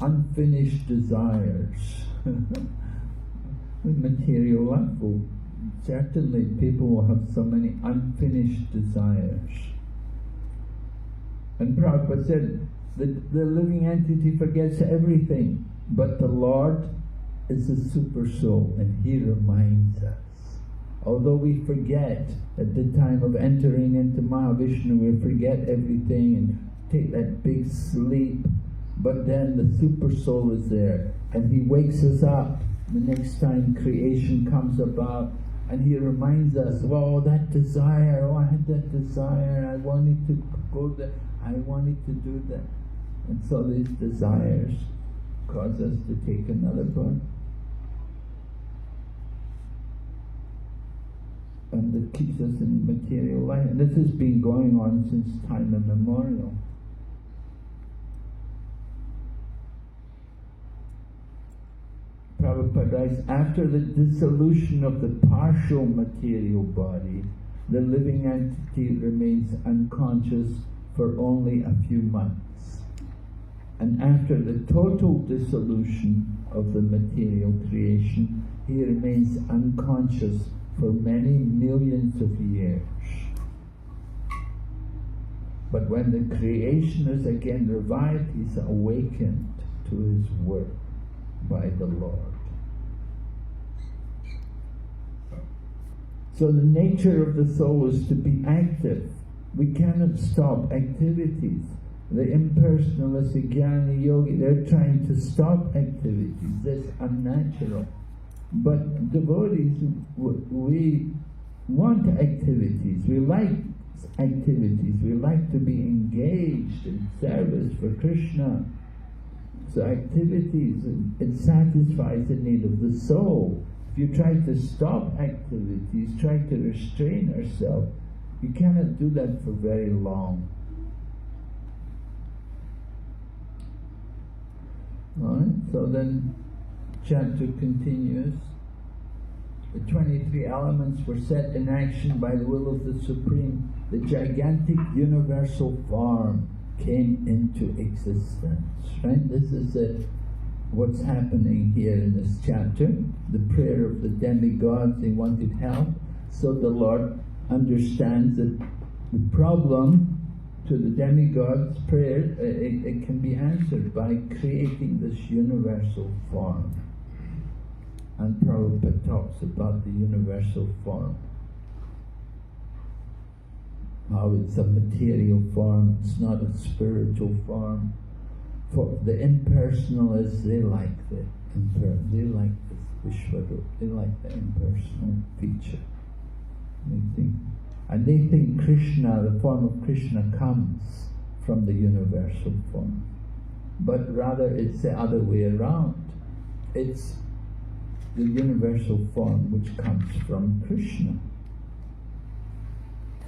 unfinished desires. The material level, certainly people will have so many unfinished desires. And Prabhupada said that the living entity forgets everything, but the Lord is a super soul, and He reminds us. Although we forget at the time of entering into Mahavishnu, we forget everything and take that big sleep, but then the super soul is there, and He wakes us up the next time creation comes about, and He reminds us, oh, that desire, oh, I had that desire, I wanted to go there, I wanted to do that. And so these desires cause us to take another birth. And it keeps us in material life. And this has been going on since time immemorial. Prabhupada writes, after the dissolution of the partial material body, the living entity remains unconscious for only a few months. And after the total dissolution of the material creation, he remains unconscious for many millions of years. But when the creation is again revived, he's awakened to his work by the Lord. So the nature of the soul is to be active. We cannot stop activities. The impersonalists, the Jnana Yogi, they're trying to stop activities. That's unnatural. But devotees, we want activities. We like activities. We like to be engaged in service for Krishna. So activities, it satisfies the need of the soul. If you try to stop activities, try to restrain yourself, you cannot do that for very long. Alright, so then chapter continues. The 23 elements were set in action by the will of the Supreme. The gigantic universal form came into existence. Right? This is what's happening here in this chapter. The prayer of the demigods, they wanted help. So the Lord understands that the problem to the demigods' prayer, it can be answered by creating this universal form. And Prabhupada talks about the universal form. How it's a material form, it's not a spiritual form. For the impersonalists, they like this Vishwarup, they like the impersonal feature. They think Krishna, the form of Krishna, comes from the universal form. But rather it's the other way around. It's the universal form which comes from Krishna.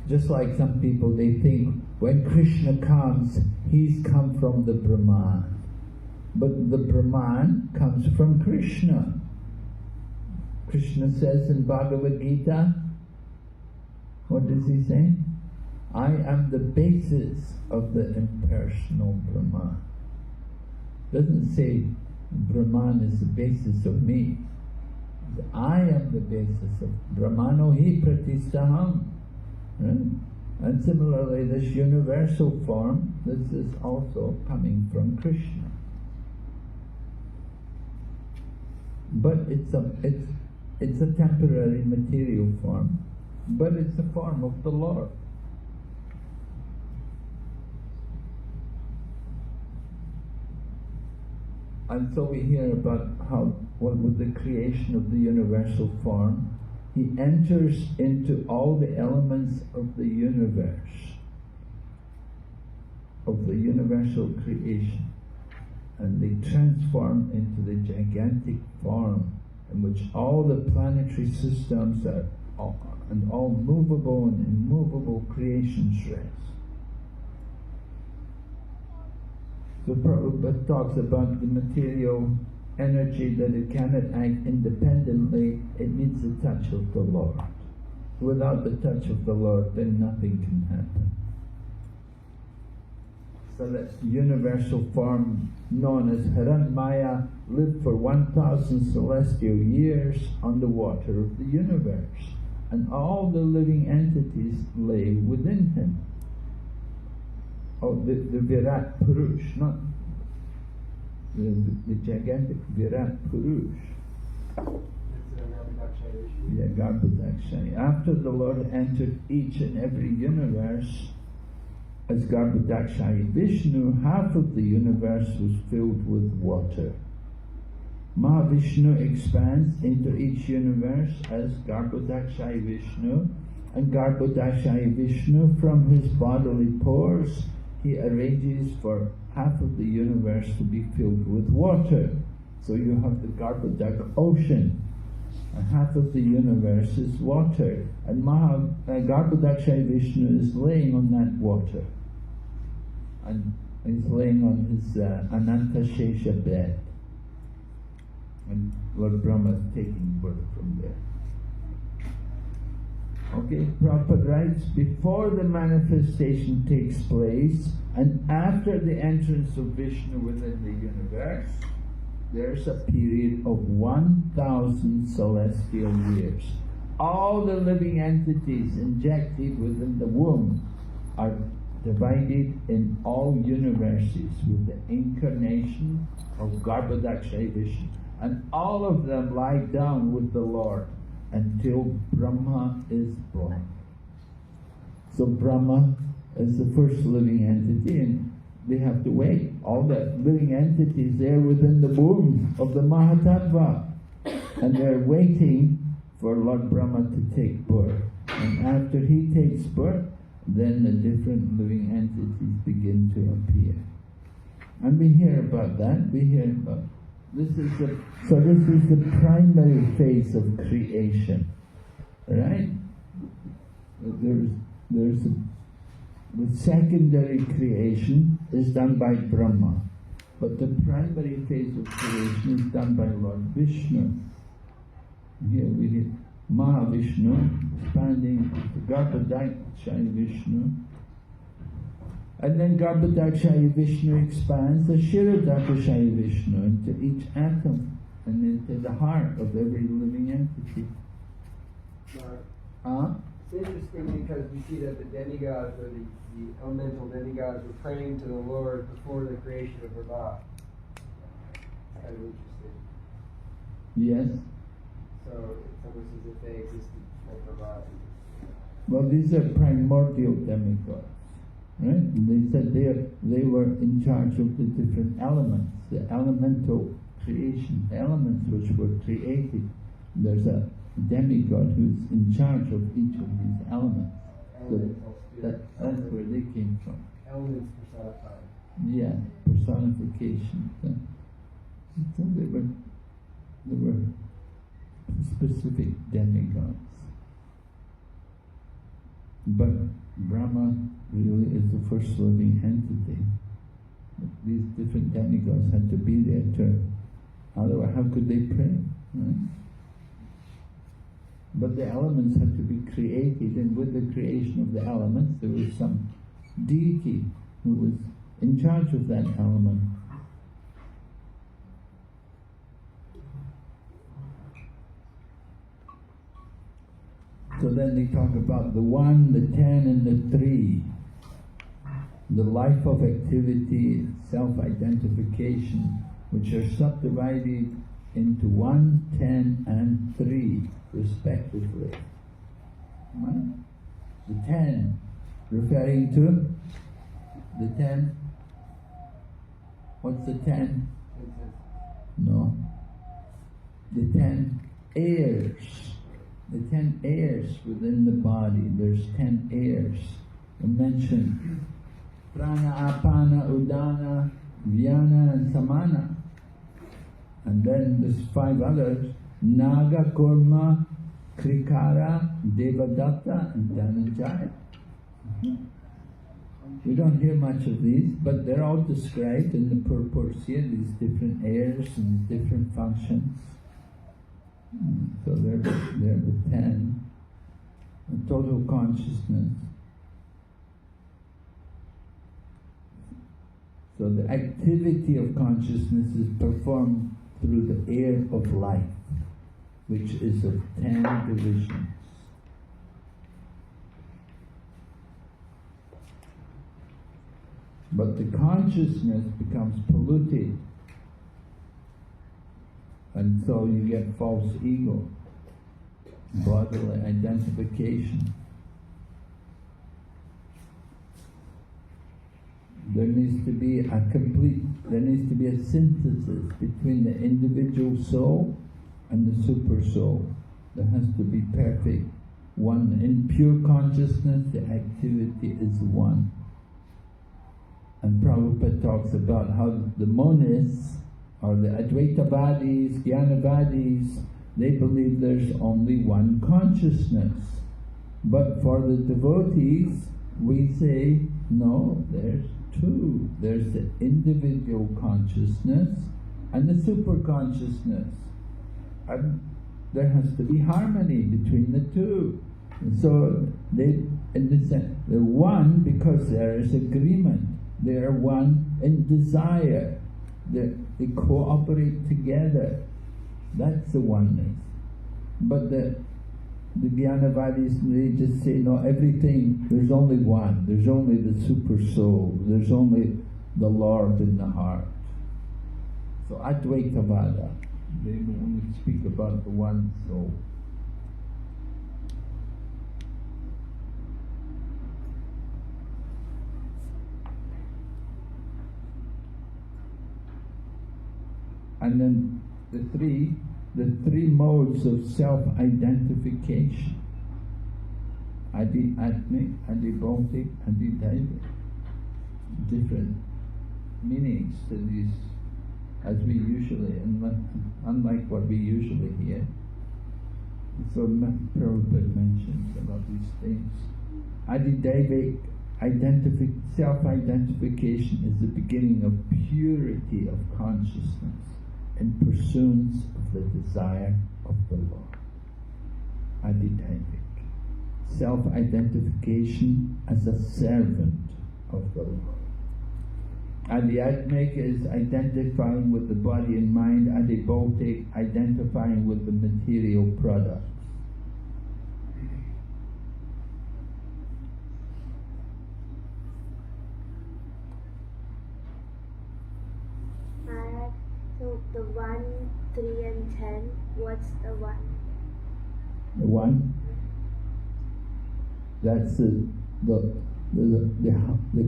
Just like some people, they think when Krishna comes, he's come from the Brahman. But the Brahman comes from Krishna. Krishna says in Bhagavad Gita, what does he say? I am the basis of the impersonal Brahman. Doesn't say Brahman is the basis of me. I am the basis of Brahmano hi pratistaham. Right? And similarly, this universal form, this is also coming from Krishna. But it's a temporary material form, but it's a form of the Lord. And so we hear about how, with the creation of the universal form, he enters into all the elements of the universe. of the universal creation, and they transform into the gigantic form in which all the planetary systems and all movable and immovable creations rest. So Prabhupada talks about the material energy, that it cannot act independently, it needs the touch of the Lord. Without the touch of the Lord, then nothing can happen. So that universal form known as Hiranmaya lived for 1,000 celestial years on the water of the universe, and all the living entities lay within him. Oh, the Virat Purush, not the gigantic Virat Purush. Yeah, Garbhodakshaya. After the Lord entered each and every universe as Garbhodakshaya Vishnu, half of the universe was filled with water. Mahavishnu expands into each universe as Garbhodakshaya Vishnu, and Garbhodakshaya Vishnu, from his bodily pores, he arranges for half of the universe to be filled with water. So you have the Garbhodak ocean, and half of the universe is water, and Garbhodakshaya Vishnu is laying on that water, and he's laying on his Ananta Shesha bed, and Lord Brahma is taking birth from there. Okay, Prabhupada writes, before the manifestation takes place and after the entrance of Vishnu within the universe, there's a period of 1,000 celestial years. All the living entities injected within the womb are divided in all universes with the incarnation of Garbhodakshaya Vishnu, and all of them lie down with the Lord until Brahma is born. So Brahma is the first living entity, and they have to wait. All the living entities there within the womb of the Mahatattva, and they're waiting for Lord Brahma to take birth. And after he takes birth, then the different living entities begin to appear. And we hear about that. We hear about this is the primary phase of creation, right? The secondary creation is done by Brahma, but the primary phase of creation is done by Lord Vishnu. Here we hear Mahavishnu expanding to Garbhodakshaya Vishnu, and then Garbhodakshaya Vishnu expands the Kshirodakshaya Vishnu into each atom and into the heart of every living entity. It's interesting because we see that the demigods, or the elemental demigods, were praying to the Lord before the creation of Vaibhava. It's kind of interesting. Yes. So it's almost as if they existed before Vaibhava. Well, these are primordial demigods, right? They said they were in charge of the different elements, the elemental creation, elements which were created. There's a demigod who's in charge of each of these elements. So that's where they came from. Elements personified. Yeah, personification. So they were specific demigods. But Brahma really is the first living entity. These different demigods had to be there too. Otherwise, how could they pray? Right? But the elements had to be created, and with the creation of the elements, there was some deity who was in charge of that element. So then they talk about the 1, the 10, and the 3. The life of activity, self-identification, which are subdivided into 1, 10, and 3, respectively. Right? The 10, referring to the 10. What's the 10? No. The 10 heirs. The 10 heirs within the body. There's 10 heirs mentioned Prana, Apana, Udana, Vyana and Samana. And then there's 5 others, Naga, Kurma, Krikara, Devadatta and Dhananjaya. We don't hear much of these, but they're all described in the purports here, these different airs and different functions. So they're the 10. The total consciousness. So the activity of consciousness is performed through the air of life, which is of 10 divisions. But the consciousness becomes polluted, and so you get false ego, bodily identification. There needs to be a synthesis between the individual soul and the super soul. There has to be perfect one. In pure consciousness, the activity is one. And Prabhupada talks about how the monists, or the Advaitavadis, Jnanavadis, they believe there's only one consciousness. But for the devotees, we say, no, there's 2. There's the individual consciousness and the super consciousness. And there has to be harmony between the 2. And so they, in the sense, they're one because there is agreement. They are one in desire. They cooperate together. That's the oneness. But the Jnanavadis, they just say, no, everything, there's only one. There's only the super soul. There's only the Lord in the heart. So Advaitavada, they only speak about the one soul. And then the three modes of self-identification. Adi-atmic, adi-bhautic, adi-daivic. Different meanings to these, as we usually, unlike what we usually hear. So Prabhupada mentions about these things. Adi-daivic self-identification is the beginning of purity of consciousness in pursuance of the desire of the Lord. Adidaivic. Self-identification as a servant of the Lord. Adhyatmic is identifying with the body and mind. Adibhautic, identifying with the material products. So the 1, 3 and 10, what's the 1? The 1? That's the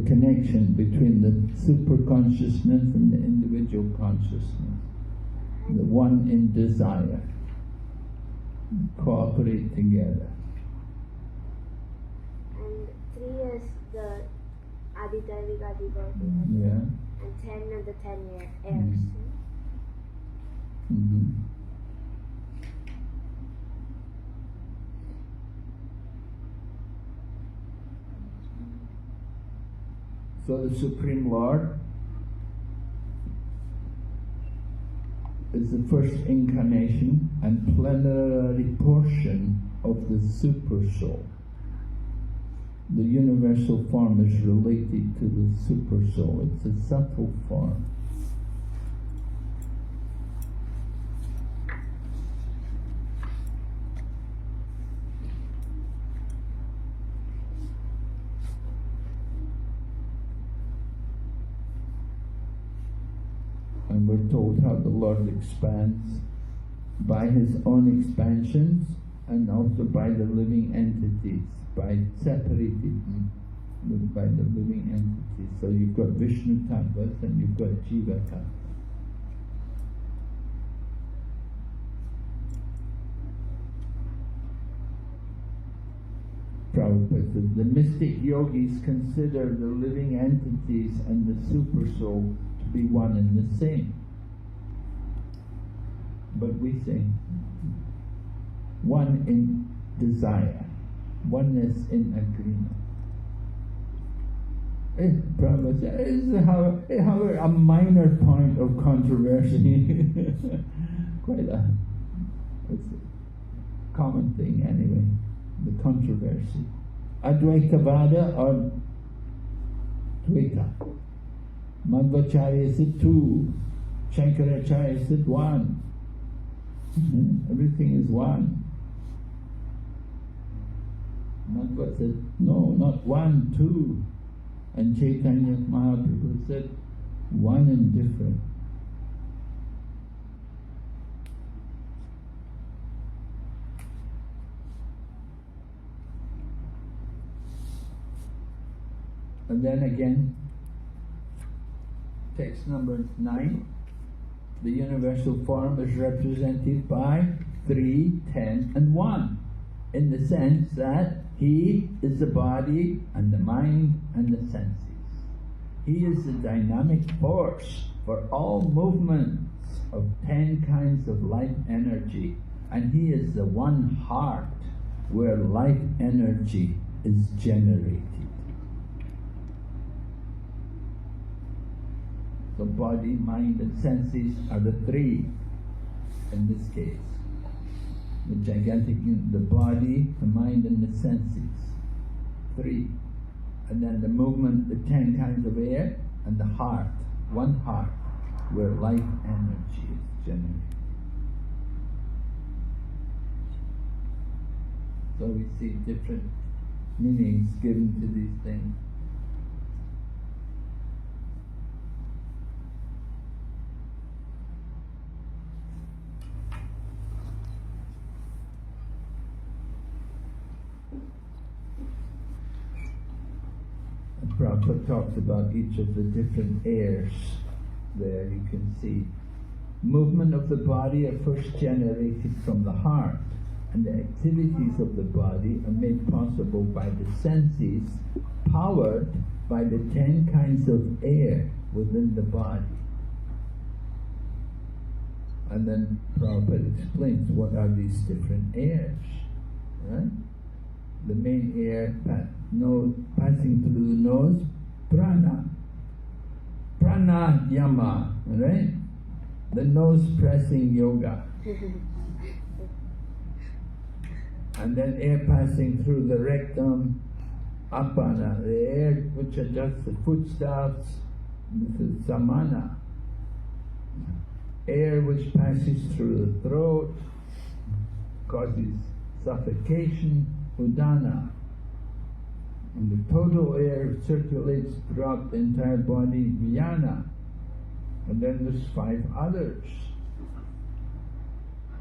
connection between the super consciousness and the individual consciousness. The one in desire. Cooperate together. And 3 is the Adidaivic, Adibhautic. Yeah. And 10 are the 10 airs. Mm-hmm. So the Supreme Lord is the first incarnation and plenary portion of the Super Soul. The universal form is related to the Super Soul. It's a subtle form. And we're told how the Lord expands by His own expansions and also by the living entities, by separated by the living entities. So you've got Vishnu Tattvas and you've got Jiva Tattvas. Prabhupada said, the mystic yogis consider the living entities and the super soul to be one and the same. But we say, one in desire, oneness in agreement. Prabhupada said, it's however a minor point of controversy. Quite it's a common thing anyway, the controversy. Advaitavada or Dvaita. Madhvacharya said 2, Shankaracharya said 1. Everything is one. Madhva said, no, not 1, 2. And Chaitanya Mahaprabhu said, 1 and different. And then again, text number 9, the universal form is represented by 3, 10 and 1, in the sense that he is the body and the mind and the senses. He is the dynamic force for all movements of 10 kinds of life energy, and he is the one heart where life energy is generated. So body, mind and senses are the 3 in this case. The gigantic, the body, the mind and the senses, 3. And then the movement, the 10 kinds of air, and the heart, one heart, where life energy is generated. So we see different meanings given to these things. Prabhupada talks about each of the different airs. There you can see. Movement of the body are first generated from the heart, and the activities of the body are made possible by the senses, powered by the 10 kinds of air within the body. And then Prabhupada explains what are these different airs. Right? The main air passing through the nose, prana. Pranayama, right? The nose pressing yoga. And then air passing through the rectum, apana. The air which adjusts the footsteps, this is samana. Air which passes through the throat, causes suffocation, udana. And the total air circulates throughout the entire body, vyana. And then there's 5 others.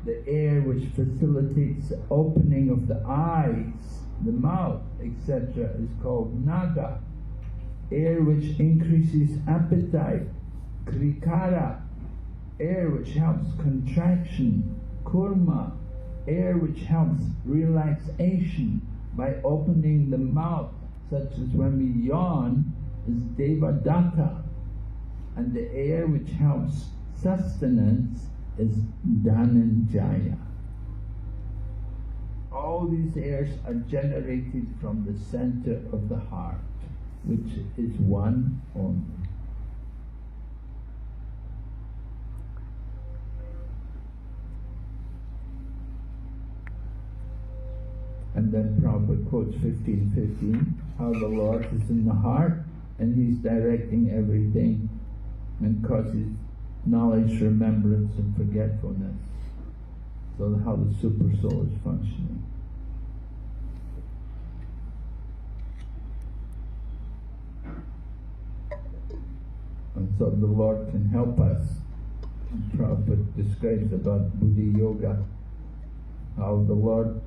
The air which facilitates the opening of the eyes, the mouth, etc. is called naga. Air which increases appetite, krikara. Air which helps contraction, kurma. Air which helps relaxation by opening the mouth, such as when we yawn, is devadatta. And the air which helps sustenance is dhananjaya. All these airs are generated from the center of the heart, which is one only. And then Prabhupada quotes 15:15, how the Lord is in the heart and He's directing everything and causes knowledge, remembrance and forgetfulness. So how the super soul is functioning. And so the Lord can help us. Prabhupada describes about Buddhi Yoga, how the Lord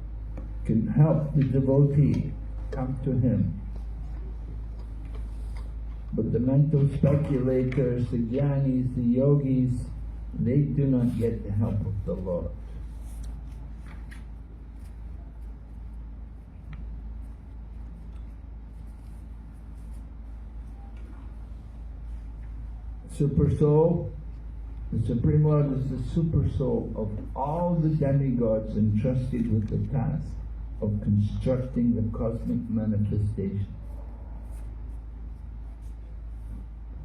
can help the devotee come to Him. But the mental speculators, the jnanis, the yogis, they do not get the help of the Lord. super soul. The Supreme Lord is the super soul of all the demigods entrusted with the task of constructing the cosmic manifestation.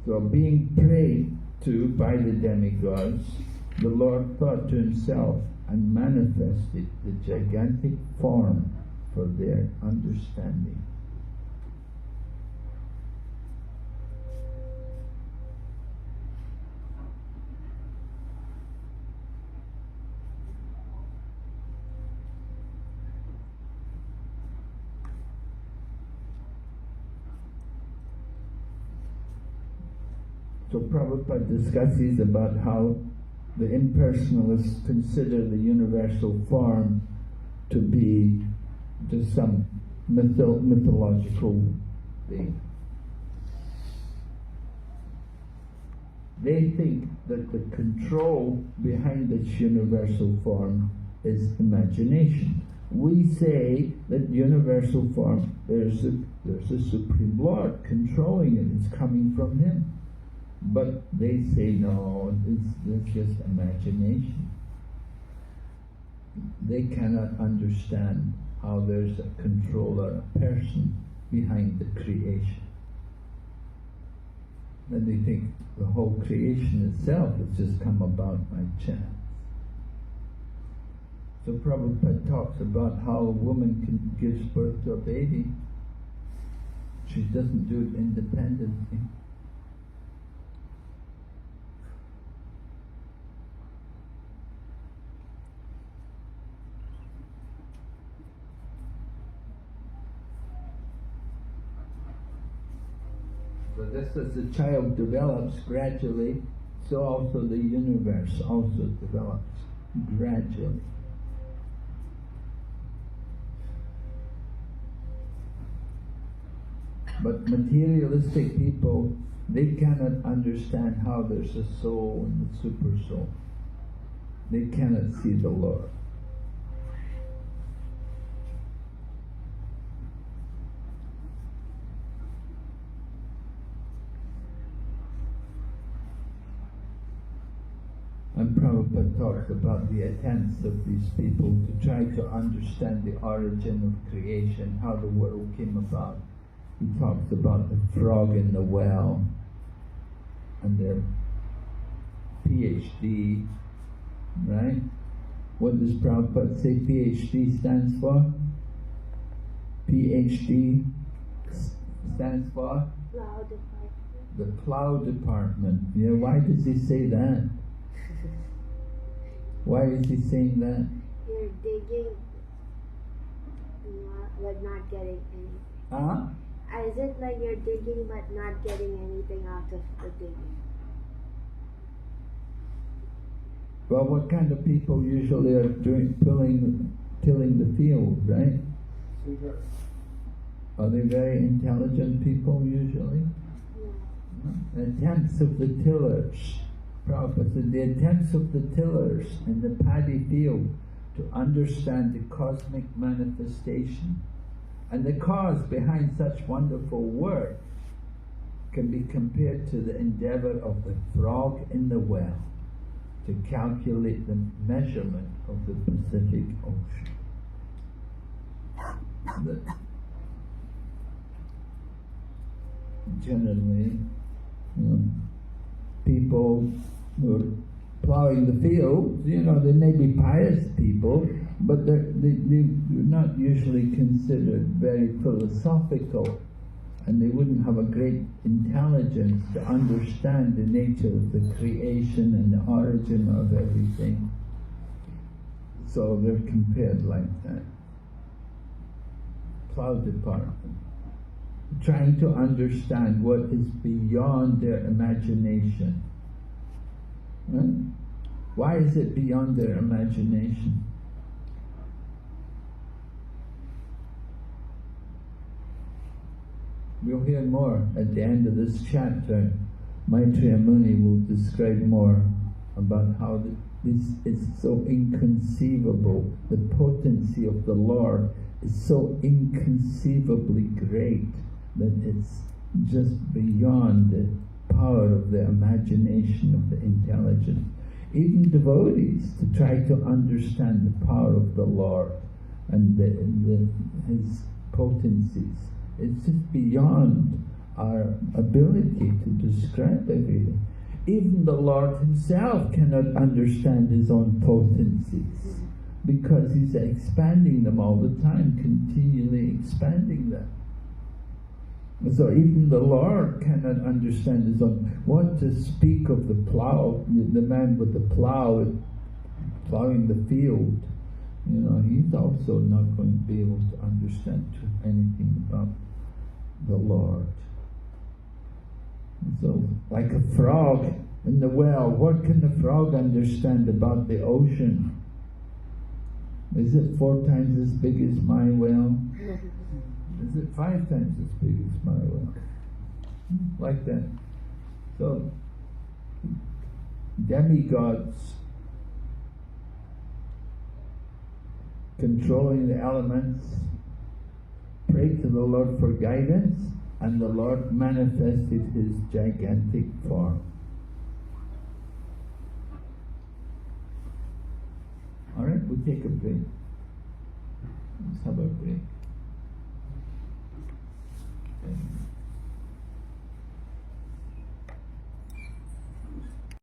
So being prayed to by the demigods, the Lord thought to himself and manifested the gigantic form for their understanding. So Prabhupada discusses about how the impersonalists consider the universal form to be just some mythological thing. They think that the control behind this universal form is imagination. We say that universal form, there's a Supreme Lord controlling it, it's coming from Him. But they say, no, it's just imagination. They cannot understand how there's a controller, a person behind the creation. And they think the whole creation itself has just come about by chance. So Prabhupada talks about how a woman gives birth to a baby. She doesn't do it independently. So just as the child develops gradually, so also the universe also develops gradually. But materialistic people, they cannot understand how there's a soul and the super soul. They cannot see the Lord. And Prabhupada talks about the attempts of these people to try to understand the origin of creation, how the world came about. He talks about the frog in the well and their PhD, right? What does Prabhupada say PhD stands for? PhD stands for? Plow department. The plow department. Yeah, why does he say that? Why is he saying that? You're digging, but not getting anything. Huh? Is it like you're digging but not getting anything out of the digging? Well, what kind of people usually are tilling the field, right? Are they very intelligent people usually? Yeah. The attempts of the tillers. Prabhupada said the attempts of the tillers in the paddy field to understand the cosmic manifestation and the cause behind such wonderful work can be compared to the endeavor of the frog in the well to calculate the measurement of the Pacific Ocean. Generally, people who are plowing the field, they may be pious people, but they're not usually considered very philosophical, and they wouldn't have a great intelligence to understand the nature of the creation and the origin of everything. So they're compared like that. Plow department. Trying to understand what is beyond their imagination. Right? Why is it beyond their imagination? We'll hear more at the end of this chapter. Maitreya Muni will describe more about how this is so inconceivable. The potency of the Lord is so inconceivably great that it's just beyond power of the imagination, of the intelligence. Even devotees, to try to understand the power of the Lord and His potencies. It's just beyond our ability to describe everything. Even the Lord Himself cannot understand His own potencies, because He's expanding them all the time, continually expanding them. So even the Lord cannot understand His own. What to speak of the plow, the man with the plow plowing the field? He's also not going to be able to understand anything about the Lord. So, like a frog in the well, what can the frog understand about the ocean? Is it 4 times as big as my well? Is it 5 times as big as my well? Like that. So, demigods controlling the elements pray to the Lord for guidance, and the Lord manifested His gigantic form. Alright, we'll take a break. Let's have a break.